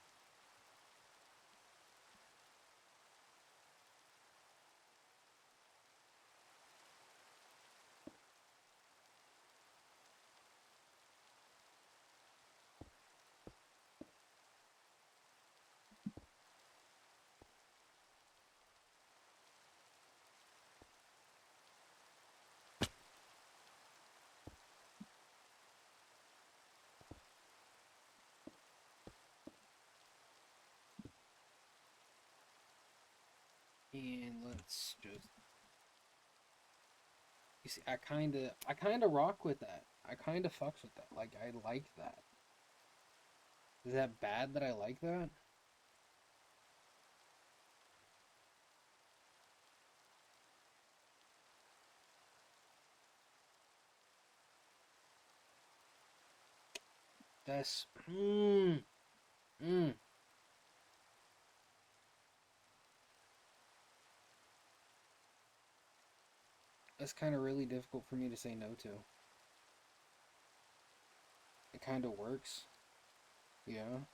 And let's just, you see, I kinda rock with that. I kinda fucks with that. Like, I like that. Is that bad that I like that? That's, mm. That's kind of really difficult for me to say no to. It kind of works. Yeah.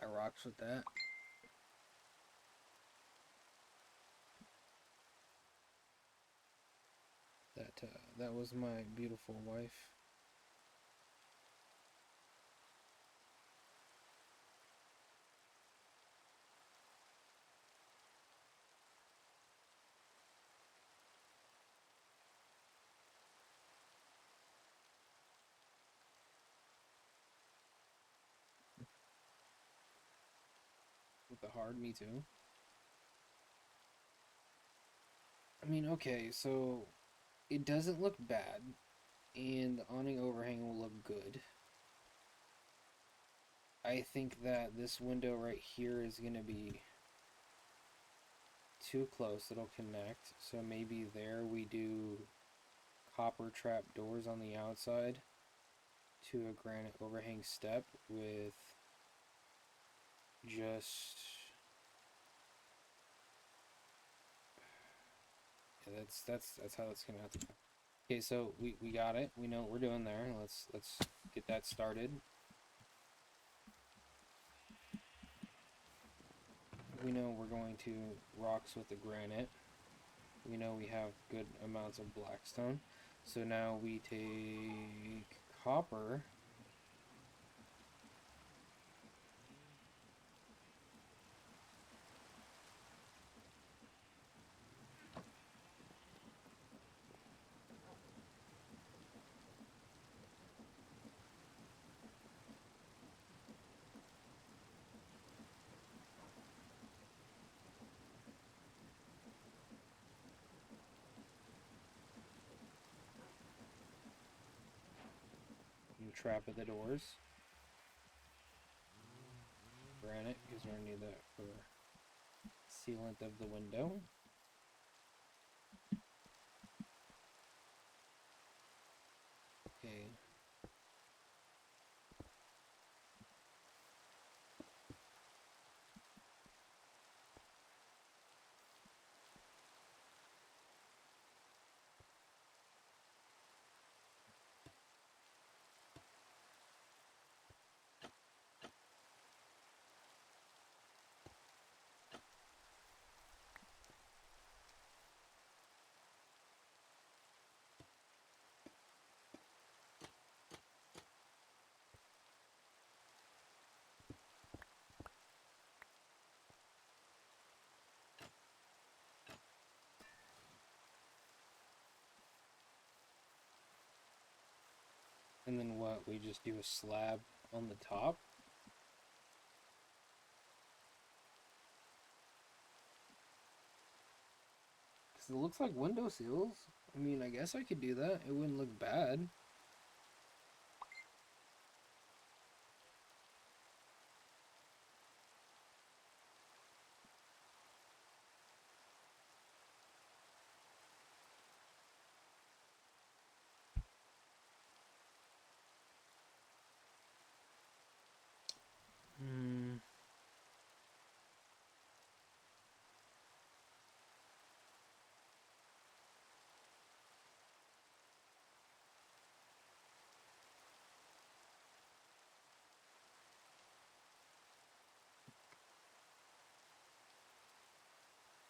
I rocks with that. That was my beautiful wife. With the hard, me too. I mean, okay, so it doesn't look bad, and the awning overhang will look good. I think that this window right here is gonna be too close. It'll connect. So maybe there we do copper trap doors on the outside to a granite overhang step with just, yeah, that's how it's gonna have to go. Okay, so we got it. We know what we're doing there. Let's get that started. We know we're going to rocks with the granite. We know we have good amounts of blackstone. So now we take copper. And trap at the doors. Granite, because we're gonna need that for sealant of the window. Okay. And then what? We just do a slab on the top. Because it looks like window sills. I mean, I guess I could do that. It wouldn't look bad.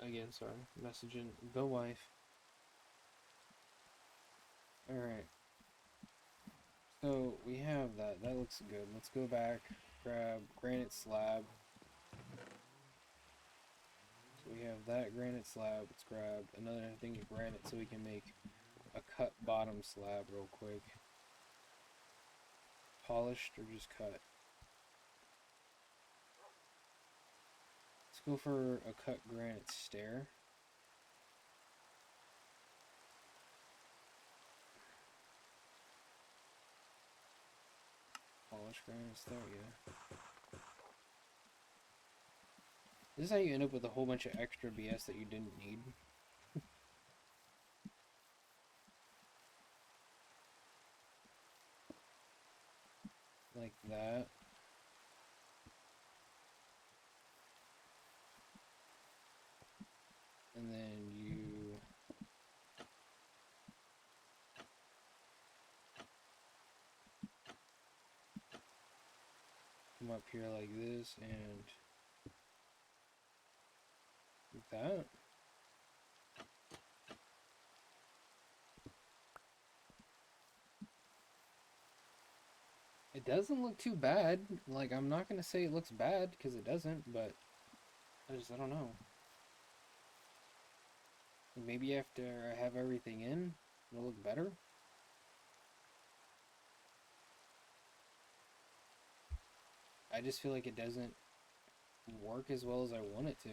again, sorry. Messaging the wife. Alright. So, we have that. That looks good. Let's go back, grab granite slab. So we have that granite slab. Let's grab another thing of granite so we can make a cut bottom slab real quick. Polished or just cut? Let's go for a cut granite stair. Polished granite stair, yeah. This is how you end up with a whole bunch of extra BS that you didn't need. Like that. And then you come up here like this and like that. It doesn't look too bad. Like, I'm not gonna say it looks bad because it doesn't, but I don't know. Maybe after I have everything in, it'll look better. I just feel like it doesn't work as well as I want it to.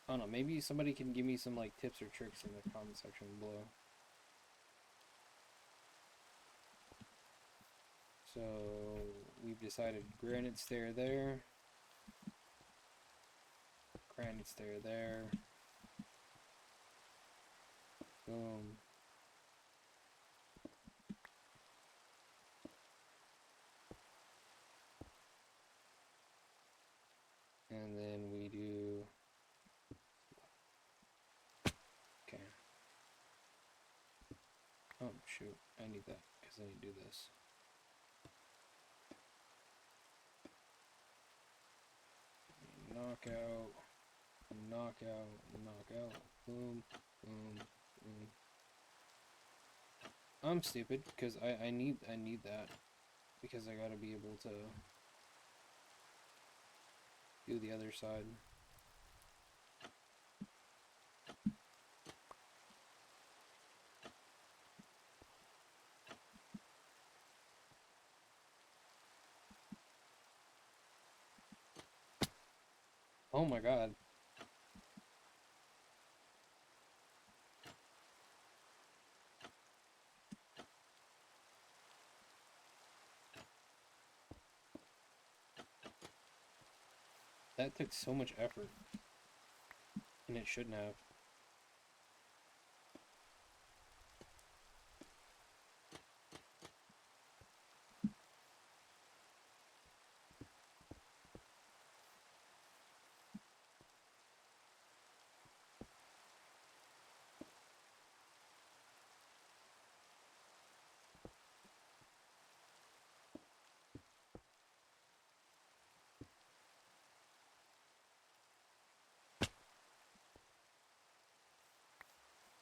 I don't know, maybe somebody can give me some like tips or tricks in the comment section below. So we've decided granite stair there. Granite stair there. Boom. And then we do... Okay. Oh, shoot. I need that, because I need to do this. Knockout. Knockout. Knockout. Boom. Boom. Boom. I'm stupid, because I need that. Because I gotta be able to do the other side. Oh my god. That took so much effort. And it shouldn't have.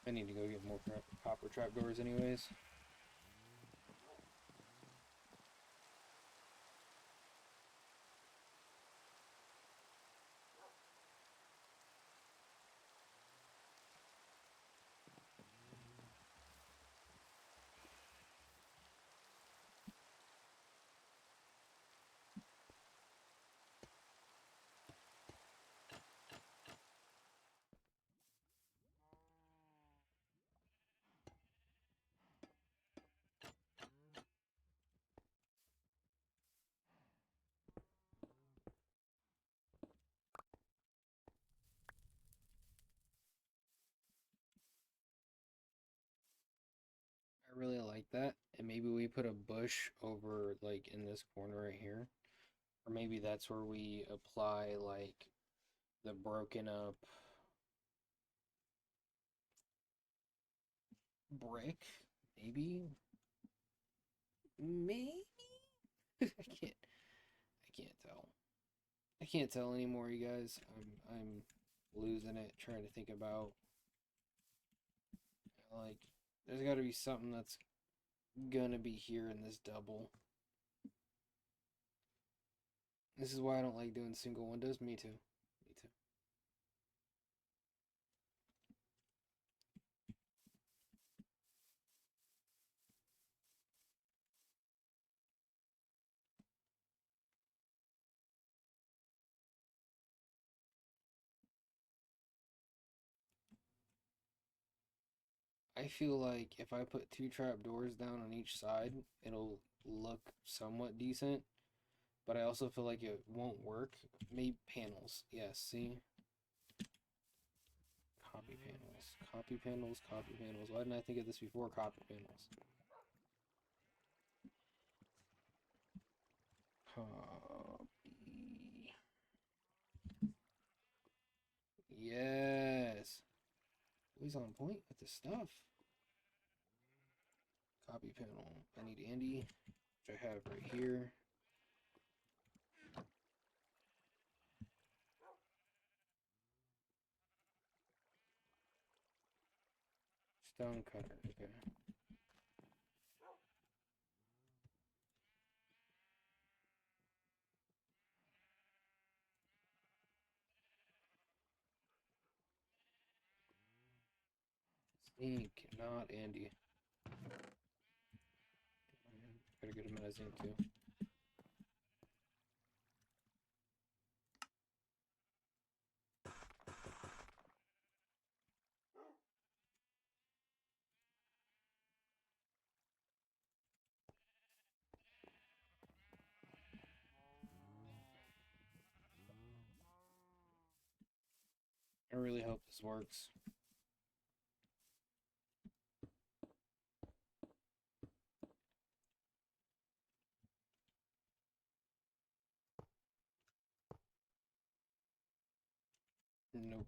I need to go get more copper trapdoors anyways. I really like that. And maybe we put a bush over like in this corner right here. Or maybe that's where we apply like the broken up brick. Maybe. Maybe. I can't. I can't tell. I can't tell anymore, you guys. I'm losing it, trying to think about, like, there's got to be something that's gonna be here in this double. This is why I don't like doing single windows. Me too. Me too. I feel like if I put two trap doors down on each side, it'll look somewhat decent. But I also feel like it won't work. Maybe panels. Yes, see? Copy panels. Copy panels, copy panels. Why didn't I think of this before? Copy panels. Copy. Yes. He's on point with the stuff. Copy panel. I need Andy, which I have right here. Stone cutter. Okay. Zinc, not Andy. Gotta get him out of zinc too. I really hope this works. Nope.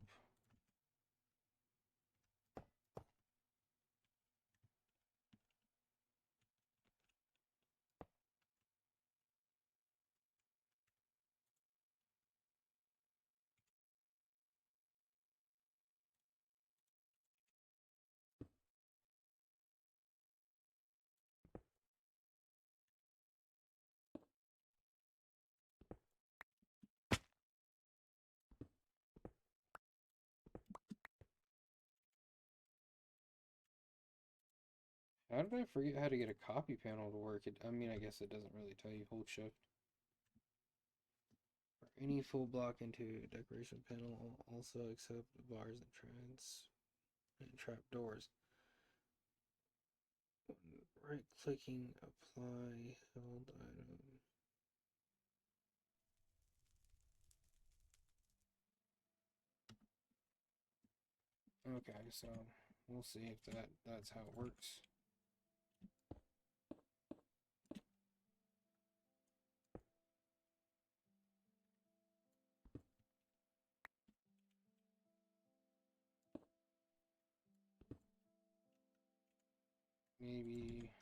How did I forget how to get a copy panel to work? I mean, I guess it doesn't really tell you. Hold shift. For any full block into decoration panel, also accept bars and trap doors. Right clicking, apply, held item. Okay, so we'll see if that's how it works. Maybe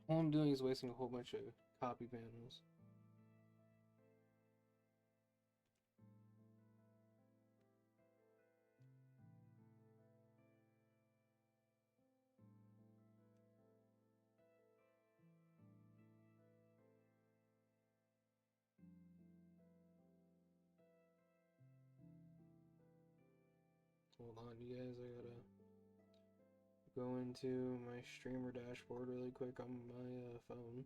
all I'm doing is wasting a whole bunch of copy panels. Hold on, you guys, I gotta go into my streamer dashboard really quick on my phone.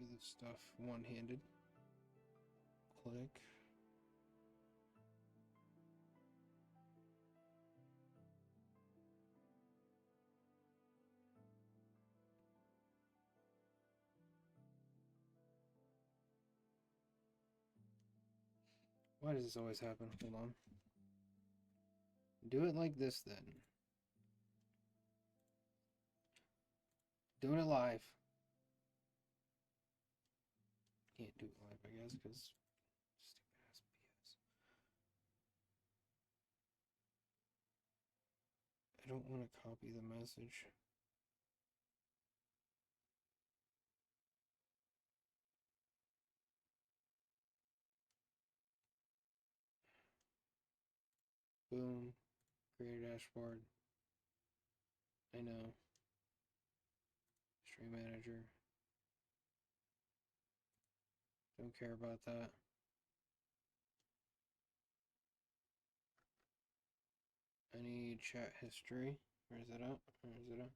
copy this stuff one-handed. Click. Why does this always happen? Hold on. Do it like this then. Doing it live. Can't do it live, I guess, because stupid ass BS. I don't want to copy the message. Boom. Create a dashboard. I know. Stream manager. Don't care about that. I need chat history. Where is it up? Where is it up?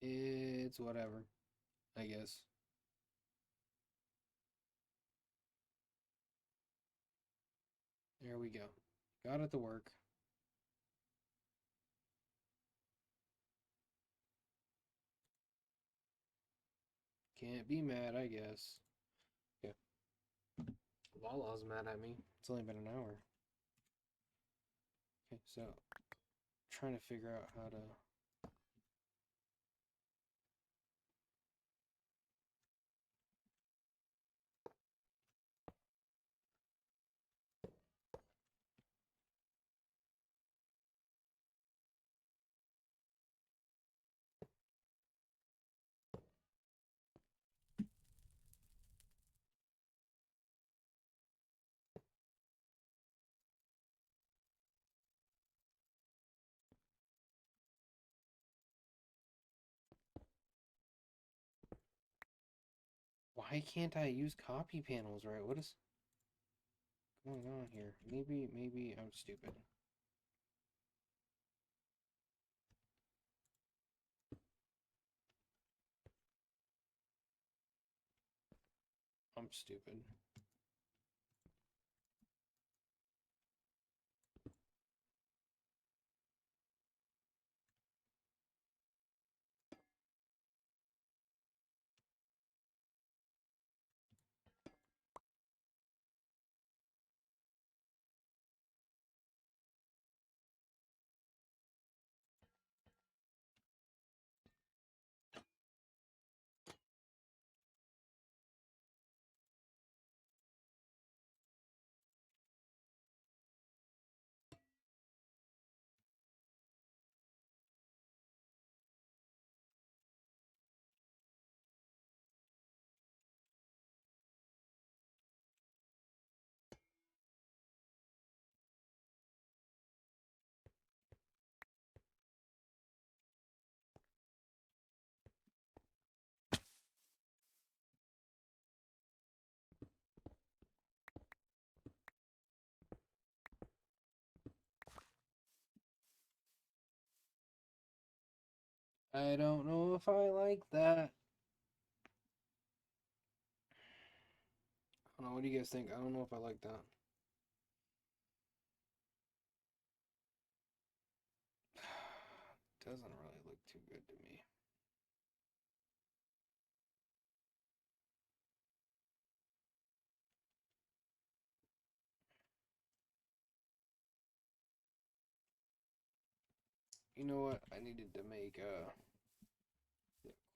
It's whatever, I guess. There we go. Got it to work. Can't be mad, I guess. Yeah. Lala's mad at me. It's only been an hour. Okay, so trying to figure out how to. Why can't I use copy panels right? What is going on here? Maybe I'm stupid. I'm stupid. I don't know if I like that. I don't know. What do you guys think? I don't know if I like that. Doesn't really look too good to me. You know what? I needed to make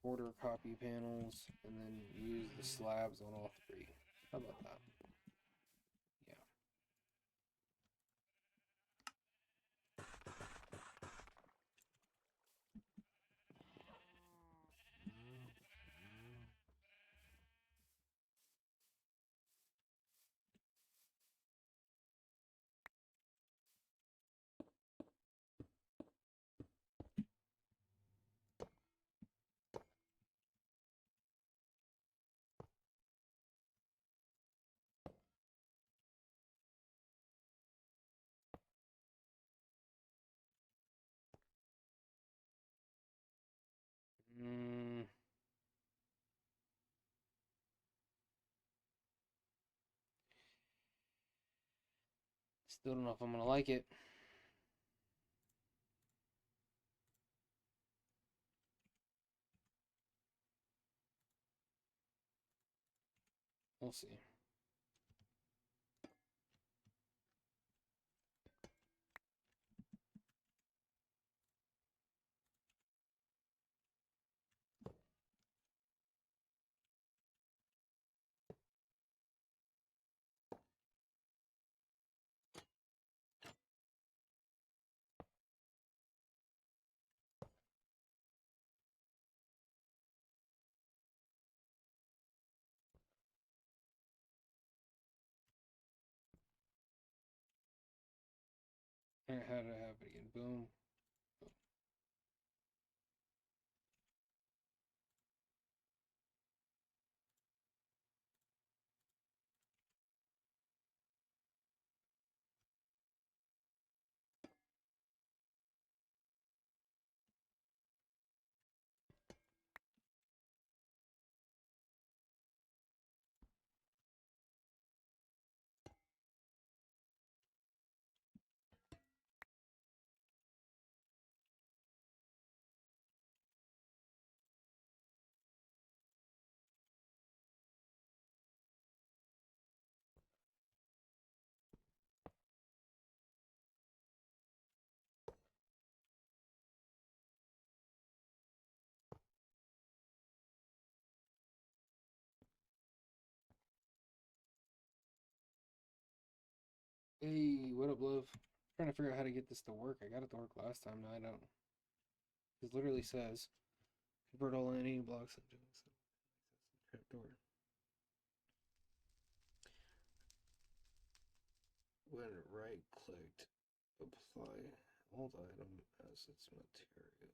quarter copy panels, and then use the slabs on all three. How about that? Yeah. Still don't know if I'm gonna like it. We'll see. Alright, how did I have it again? Boom. Hey, what up, love? Trying to figure out how to get this to work. I got it to work last time, now I don't. It literally says convert all any blocks into trapdoor. When right clicked, apply old item as its material.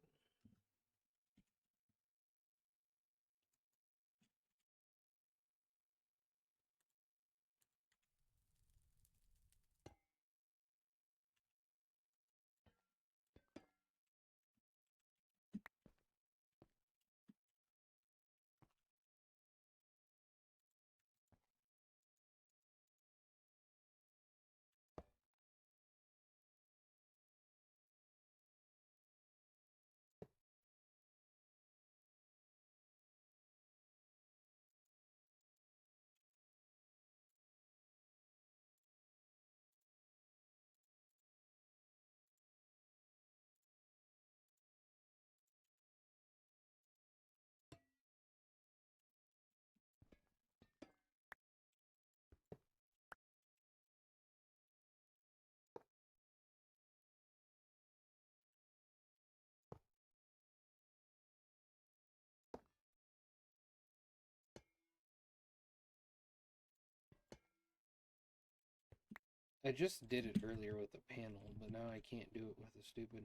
I just did it earlier with a panel, but now I can't do it with a stupid.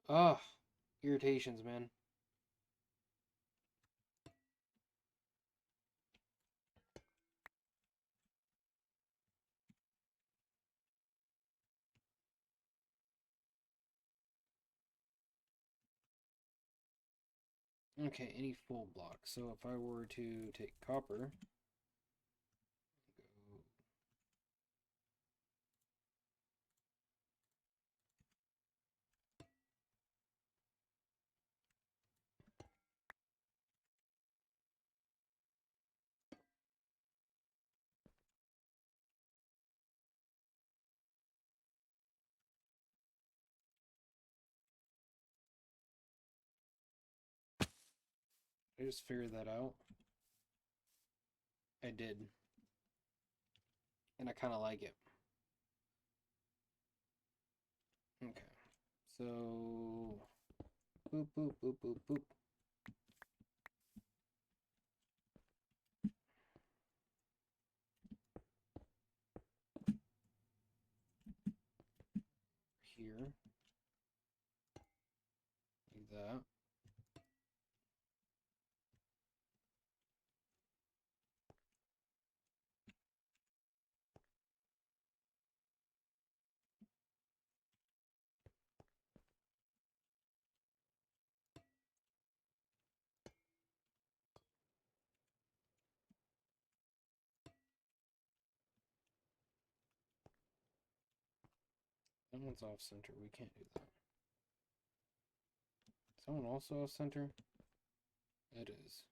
Ugh, irritations, man. Okay, any full block. So if I were to take copper, go. I just figured that out. I did. And I kind of like it. Okay. So, boop, boop, boop, boop, boop. Here. Like that. That one's off center. We can't do that. Is that one also off center? It is.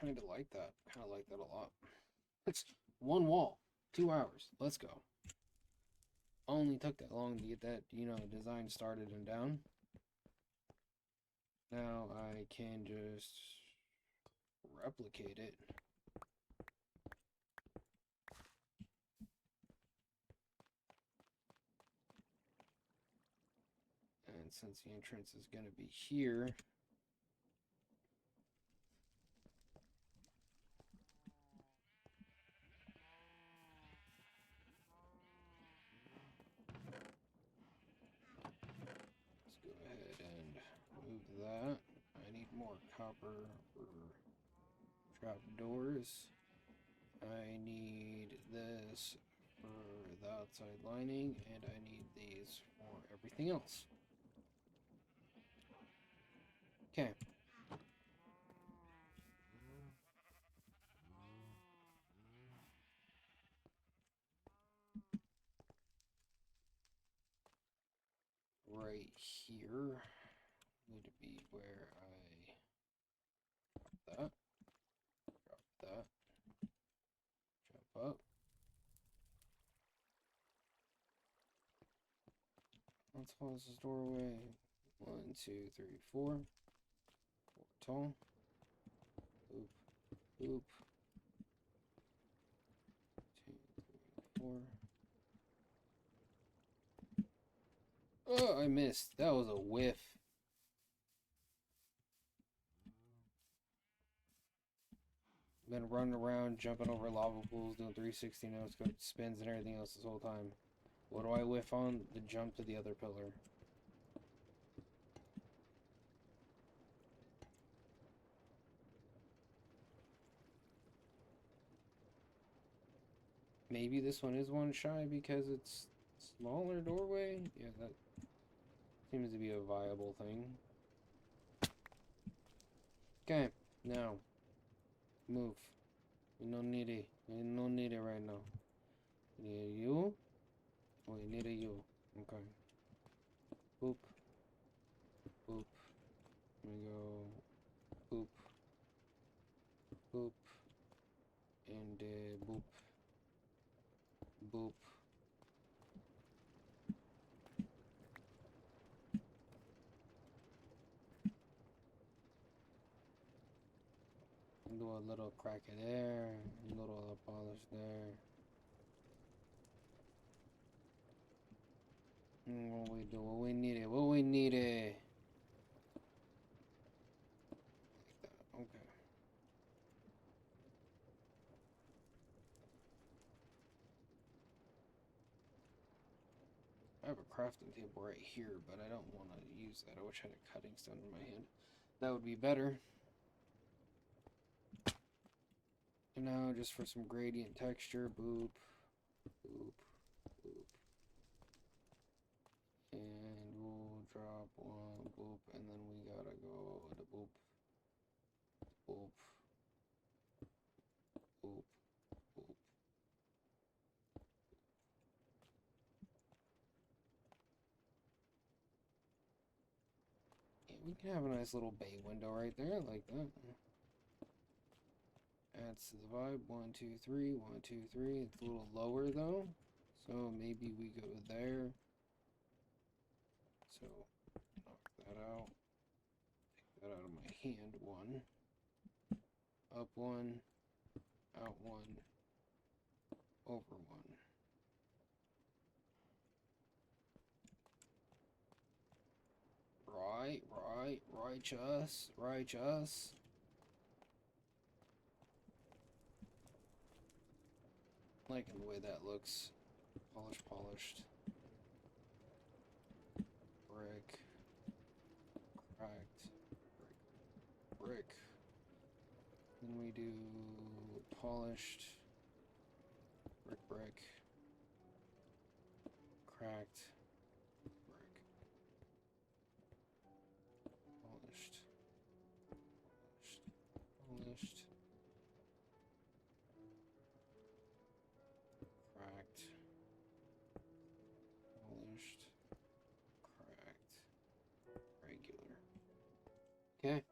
Kind of like that. Kind of like that a lot. It's one wall. 2 hours. Let's go. Only took that long to get that, design started and down. Now I can just replicate it. And since the entrance is going to be here, let's go ahead and move that. I need more copper for trap doors. I need this for the outside lining, and I need these for everything else. Okay. Right here would be where I drop that, jump up. Let's close this doorway. 1, 2, 3, 4. 4 tall. Boop, boop. 2, 3, 4. Oh, I missed. That was a whiff. Been running around, jumping over lava pools, doing 360 no-scope spins and everything else this whole time. What do I whiff on? The jump to the other pillar. Maybe this one is one shy because it's smaller doorway? Yeah, that seems to be a viable thing. Okay, now move. We don't need it. We don't need it right now. We need you. We need a you. Okay. Boop. Boop. We go. Boop. Boop. And boop. Boop. Do a little crack there. A little polish there. What we do? What we need it? What we need it? Like that. Okay. I have a crafting table right here, but I don't want to use that. I wish I had a cutting stone in my hand. That would be better. And now, just for some gradient texture, boop, boop, boop. And we'll drop one, boop, and then we gotta go to boop, boop, boop, boop. we can have a nice little bay window right there, like that. Adds to the vibe. 1, 2, 3, 1, 2, 3. It's a little lower though, so maybe we go there. So knock that out. Take that out of my hand. 1, up 1, out 1, over 1. Righteous. Liking the way that looks. Polished. Brick. Cracked. Brick. Then we do polished. Brick. Cracked. Polished. Cracked. Polished. Cracked. Regular. Okay.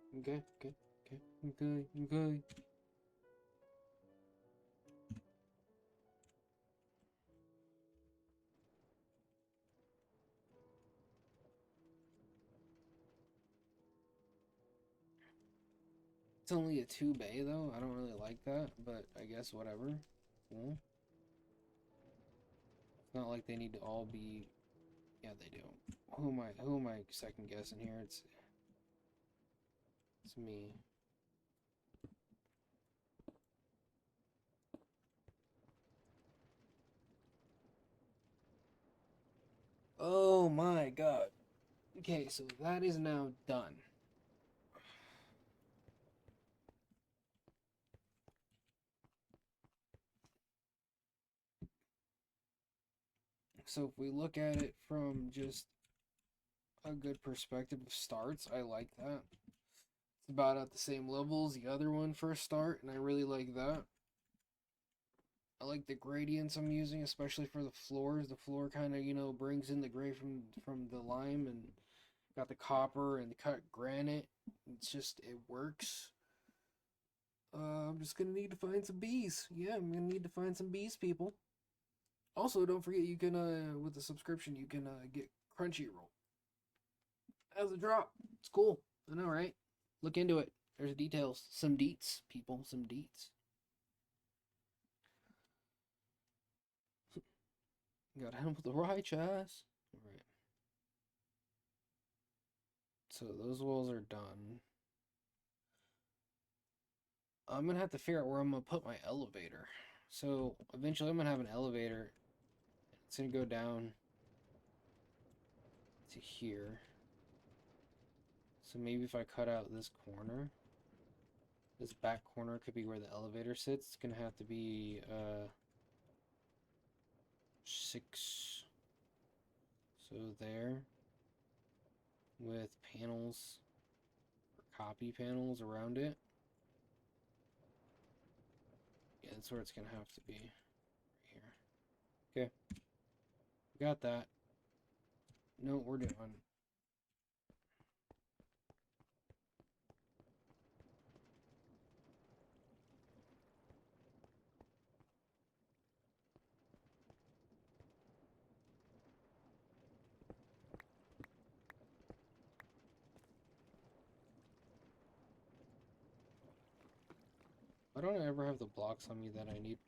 It's only a 2 bay though. I don't really like that, but I guess whatever. Cool. It's not like they need to all be. Yeah, they do. Who am I second guessing here? It's me. Oh my god. Okay, so that is now done. So if we look at it from just a good perspective of starts, I like that. It's about at the same level as the other one for a start, and I really like that. I like the gradients I'm using, especially for the floors. The floor kind of, brings in the gray from the lime, and got the copper and the cut granite. It works. I'm just gonna need to find some bees. Yeah, I'm gonna need to find some bees, people. Also, don't forget you can, with the subscription, you can get Crunchyroll as a drop. It's cool. I know, right? Look into it. There's details. Some deets, people. Some deets. Gotta help with the righteous. Alright. So those walls are done. I'm gonna have to figure out where I'm gonna put my elevator. So eventually I'm gonna have an elevator. It's gonna go down to here. So maybe if I cut out this corner, this back corner could be where the elevator sits. It's gonna have to be 6. So there, with panels, or copy panels around it. Yeah, that's where it's gonna have to be. Right here. Okay. Got that. No, we're done. Why don't I ever have the blocks on me that I need?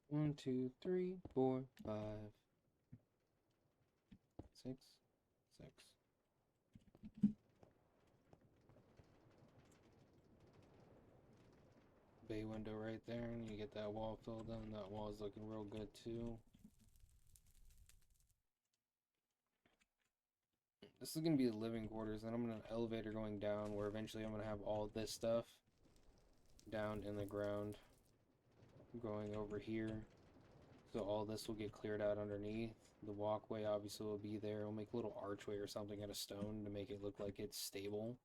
1, 2, 3, 4, 5, 6, 6. Bay window right there, and you get that wall filled in. That wall is looking real good too. This is gonna be the living quarters, and I'm gonna have an elevator going down where eventually I'm gonna have all this stuff down in the ground going over here. So all this will get cleared out underneath. The walkway obviously will be there. I'll make a little archway or something out of stone to make it look like it's stable.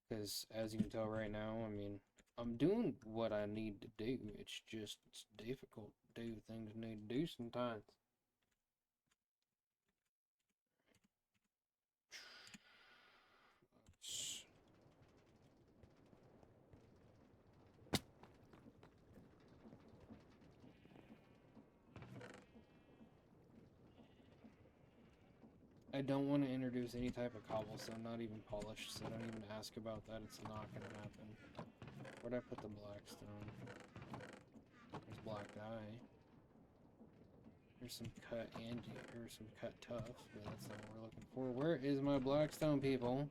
Because as you can tell right now, I mean, I'm doing what I need to do. It's just it's difficult to do things I need to do sometimes. I don't want to introduce any type of cobblestone, not even polished, so don't even ask about that. It's not going to happen. Where'd I put the black stone? There's black dye. Here's some cut and here's some cut tough, but that's not what we're looking for. Where is my black stone, people?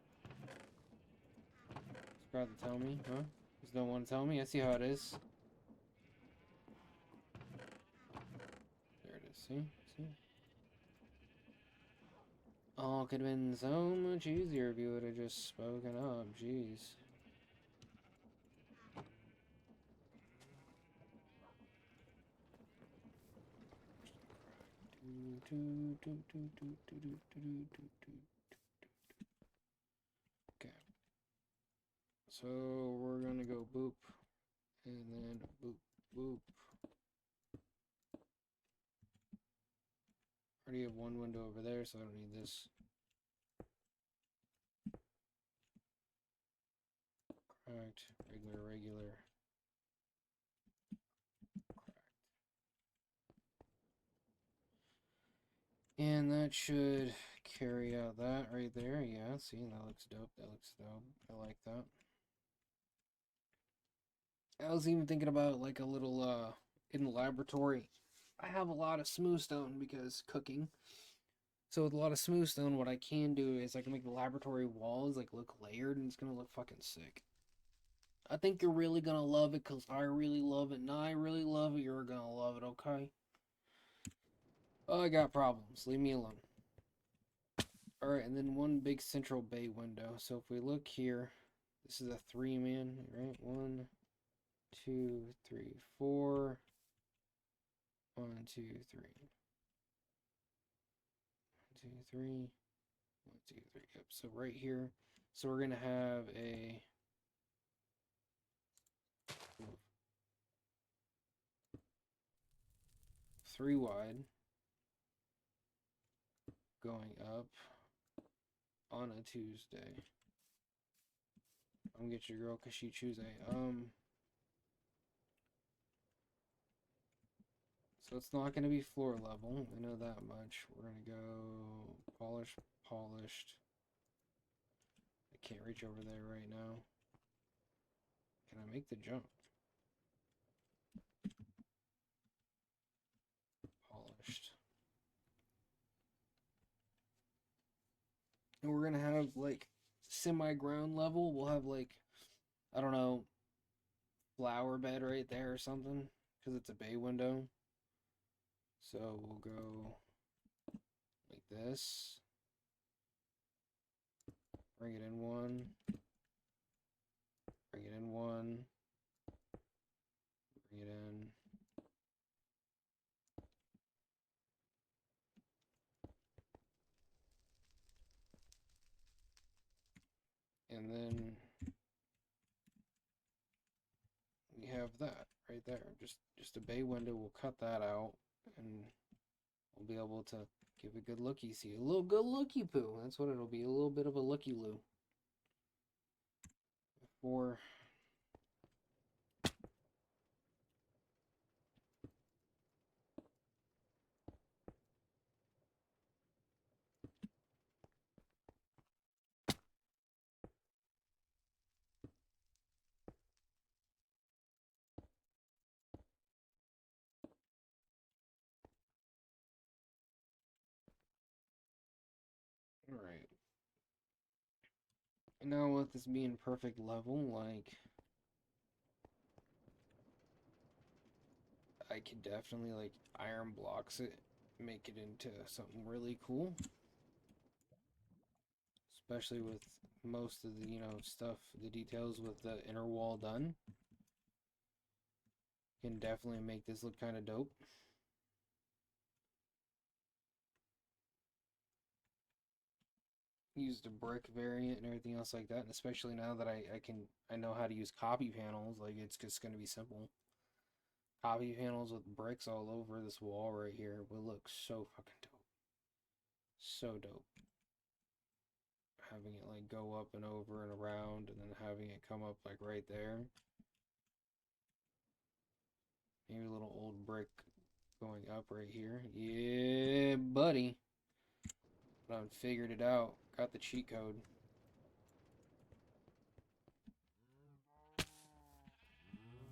Forgot to tell me, huh? Just don't want to tell me? I see how it is. There it is, see? See? Oh, it could have been so much easier if you would have just spoken up, jeez. Okay. So we're gonna go boop, and then boop, boop. I already have one window over there, so I don't need this. Cracked, regular, regular. Cracked. And that should carry out that right there. Yeah, see, that looks dope. That looks dope. I like that. I was even thinking about like a little in the laboratory. I have a lot of smooth stone because cooking. So with a lot of smooth stone, what I can do is I can make the laboratory walls like look layered, and it's gonna look fucking sick. I think you're really gonna love it because I really love it, and I really love it. You're gonna love it, okay? Oh, I got problems. Leave me alone. Alright, and then one big central bay window. So if we look here, this is a 3-man, right? 1, 2, 3, 4. 1, 2, 3. 1, 2, 3. 1, 2, 3. Yep. So right here. So we're gonna have a 3 wide going up on a Tuesday. I'm gonna get your girl because she choose a So it's not gonna be floor level. I know that much. We're gonna go polished, polished. I can't reach over there right now. Can I make the jump? Polished. And we're gonna have like semi-ground level. We'll have like, I don't know, flower bed right there or something because it's a bay window. So we'll go like this. Bring it in one. Bring it in one. Bring it in. And then we have that right there. Just a bay window. We'll cut that out and we'll be able to give a good looky. See, a little good looky poo. That's what it'll be. A little bit of a looky loo. For Now with this being perfect level, like, I could definitely, like, iron blocks it, make it into something really cool. Especially with most of the, stuff, the details with the inner wall done. Can definitely make this look kind of dope. Used a brick variant and everything else like that, and especially now that I know how to use copy panels, like it's just gonna be simple. Copy panels with bricks all over this wall right here will look so fucking dope. So dope. Having it like go up and over and around and then having it come up like right there. Maybe a little old brick going up right here. Yeah, buddy. But I figured it out. Got the cheat code.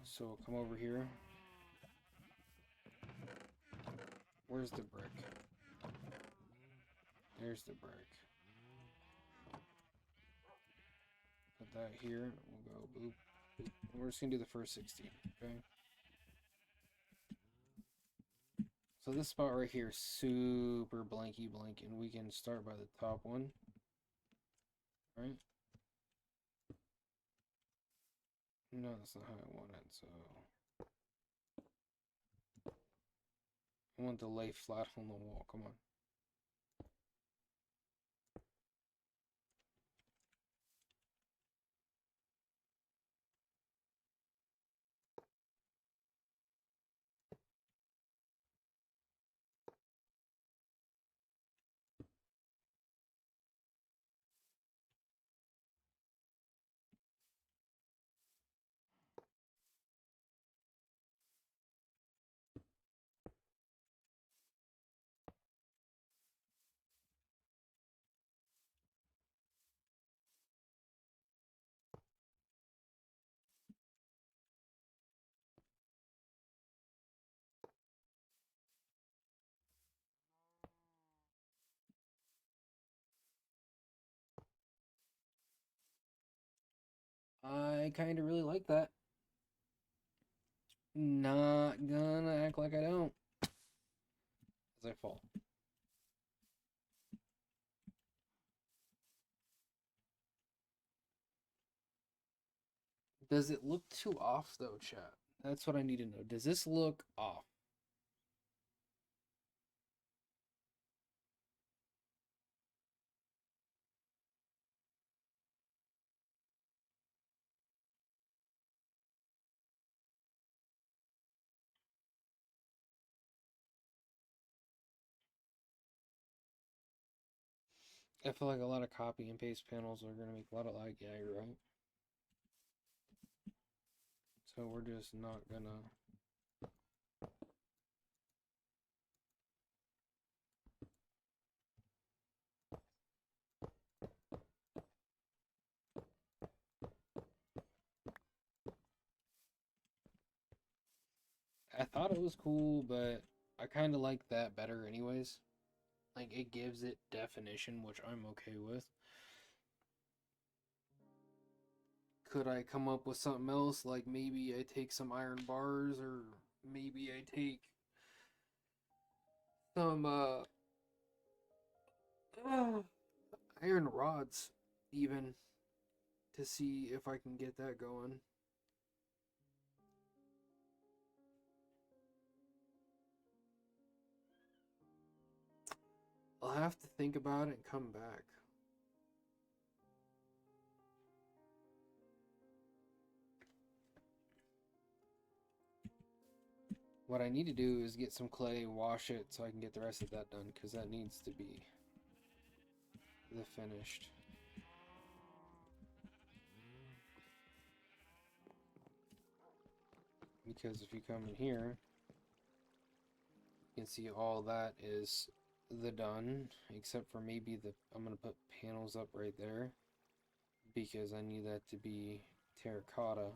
So we'll come over here. Where's the brick? There's the brick. Put that here. We'll go boop, boop. We're just gonna do the first 16, okay? So this spot right here is super blanky blank, and we can start by the top one, right? No, that's not how I want it, so I want to lay flat on the wall, come on. I kind of really like that. Not gonna act like I don't. As I fall. Does it look too off though, chat? That's what I need to know. Does this look off? I feel like a lot of copy and paste panels are gonna make a lot of lag. Yeah, you're right. So we're just not gonna. I thought it was cool, but I kind of like that better, anyways. Like, it gives it definition, which I'm okay with. Could I come up with something else? Like, maybe I take some iron bars, or maybe I take some, iron rods, even, to see if I can get that going. I'll have to think about it and come back. What I need to do is get some clay, wash it, so I can get the rest of that done, because that needs to be the finished. Because if you come in here, you can see all that is the done, except for maybe I'm going to put panels up right there, because I need that to be terracotta.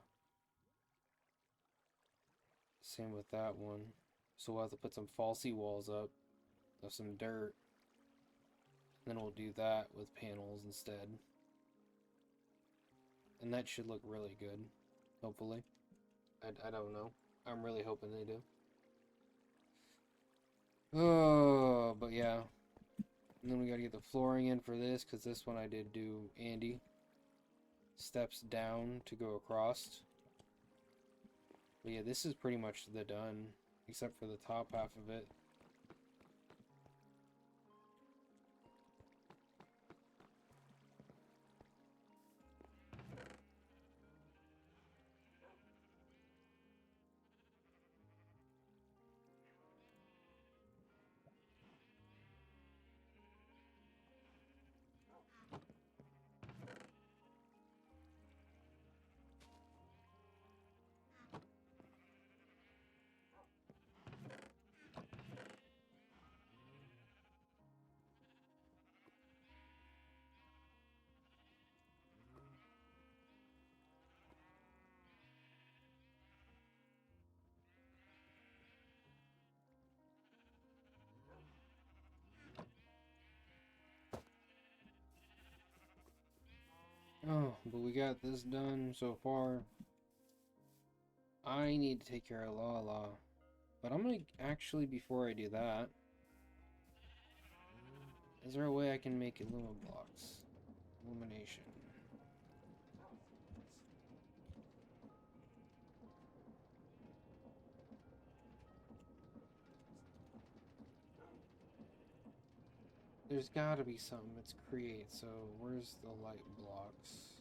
Same with that one. So we'll have to put some falsy walls up of some dirt. Then we'll do that with panels instead. And that should look really good, hopefully. I don't know. I'm really hoping they do. Oh, but yeah. And then we gotta get the flooring in for this, because this one I did do Andy. Steps down to go across. But yeah, this is pretty much the done, except for the top half of it. Oh, but we got this done so far. I need to take care of Lala. But I'm gonna actually, before I do that, is there a way I can make illuma blocks? Illumination. There's gotta be something that's create, so where's the light blocks?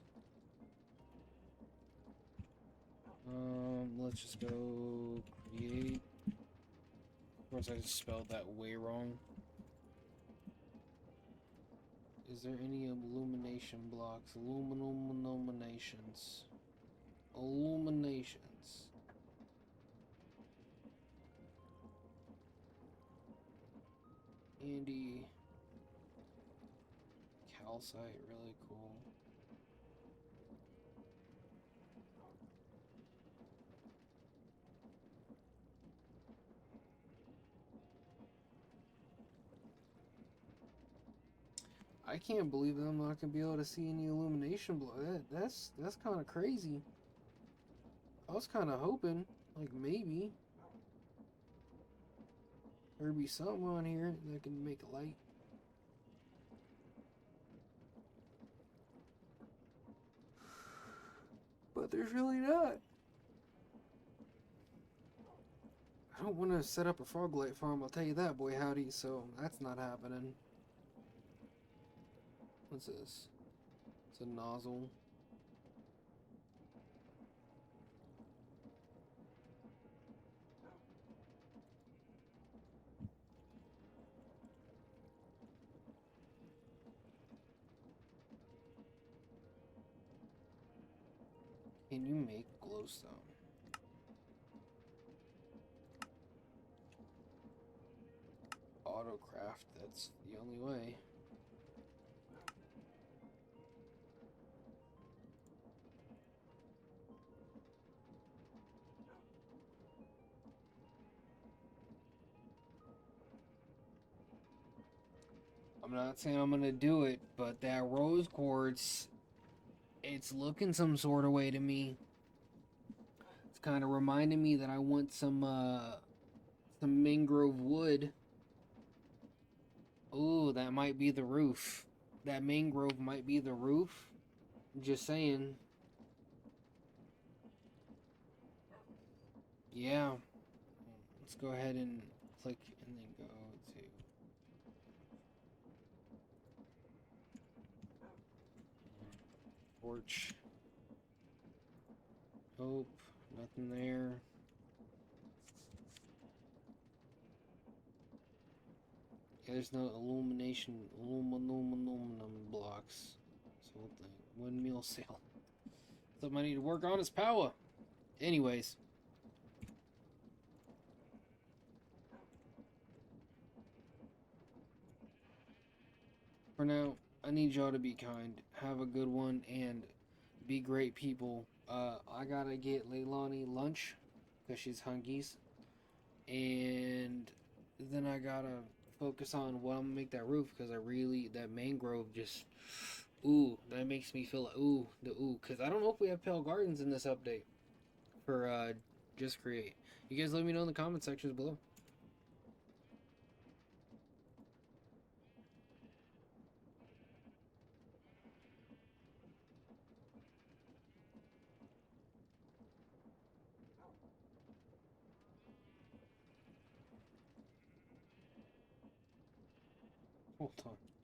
Let's just go create. Of course, I just spelled that way wrong. Is there any illumination blocks? Illuminations. Illuminations. Andy. Calcite, really cool. I can't believe that I'm not gonna be able to see any illumination block. That's kind of crazy. I was kind of hoping, like maybe there'd be something on here that can make a light. But there's really not. I don't want to set up a fog light farm, I'll tell you that, boy howdy, so that's not happening. What's this? It's a nozzle. Can you make glowstone? Autocraft, that's the only way. I'm not saying I'm gonna do it, but that rose quartz, it's looking some sort of way to me. It's kind of reminding me that I want some mangrove wood. Ooh, that might be the roof. That mangrove might be the roof. Just saying. Yeah. Let's go ahead and click and then go to porch. Nope, nothing there. Yeah, there's no aluminum blocks. So what the windmill sail. Something I need to work on is power. Anyways. For now, I need y'all to be kind. Have a good one and be great people. I gotta get Leilani lunch because she's hungies. And then I gotta focus on what I'm gonna make that roof because I really, that mangrove just, Ooh, that makes me feel like, ooh, the ooh. Because I don't know if we have Pale Gardens in this update for Just Create. You guys let me know in the comment sections below. Hold on.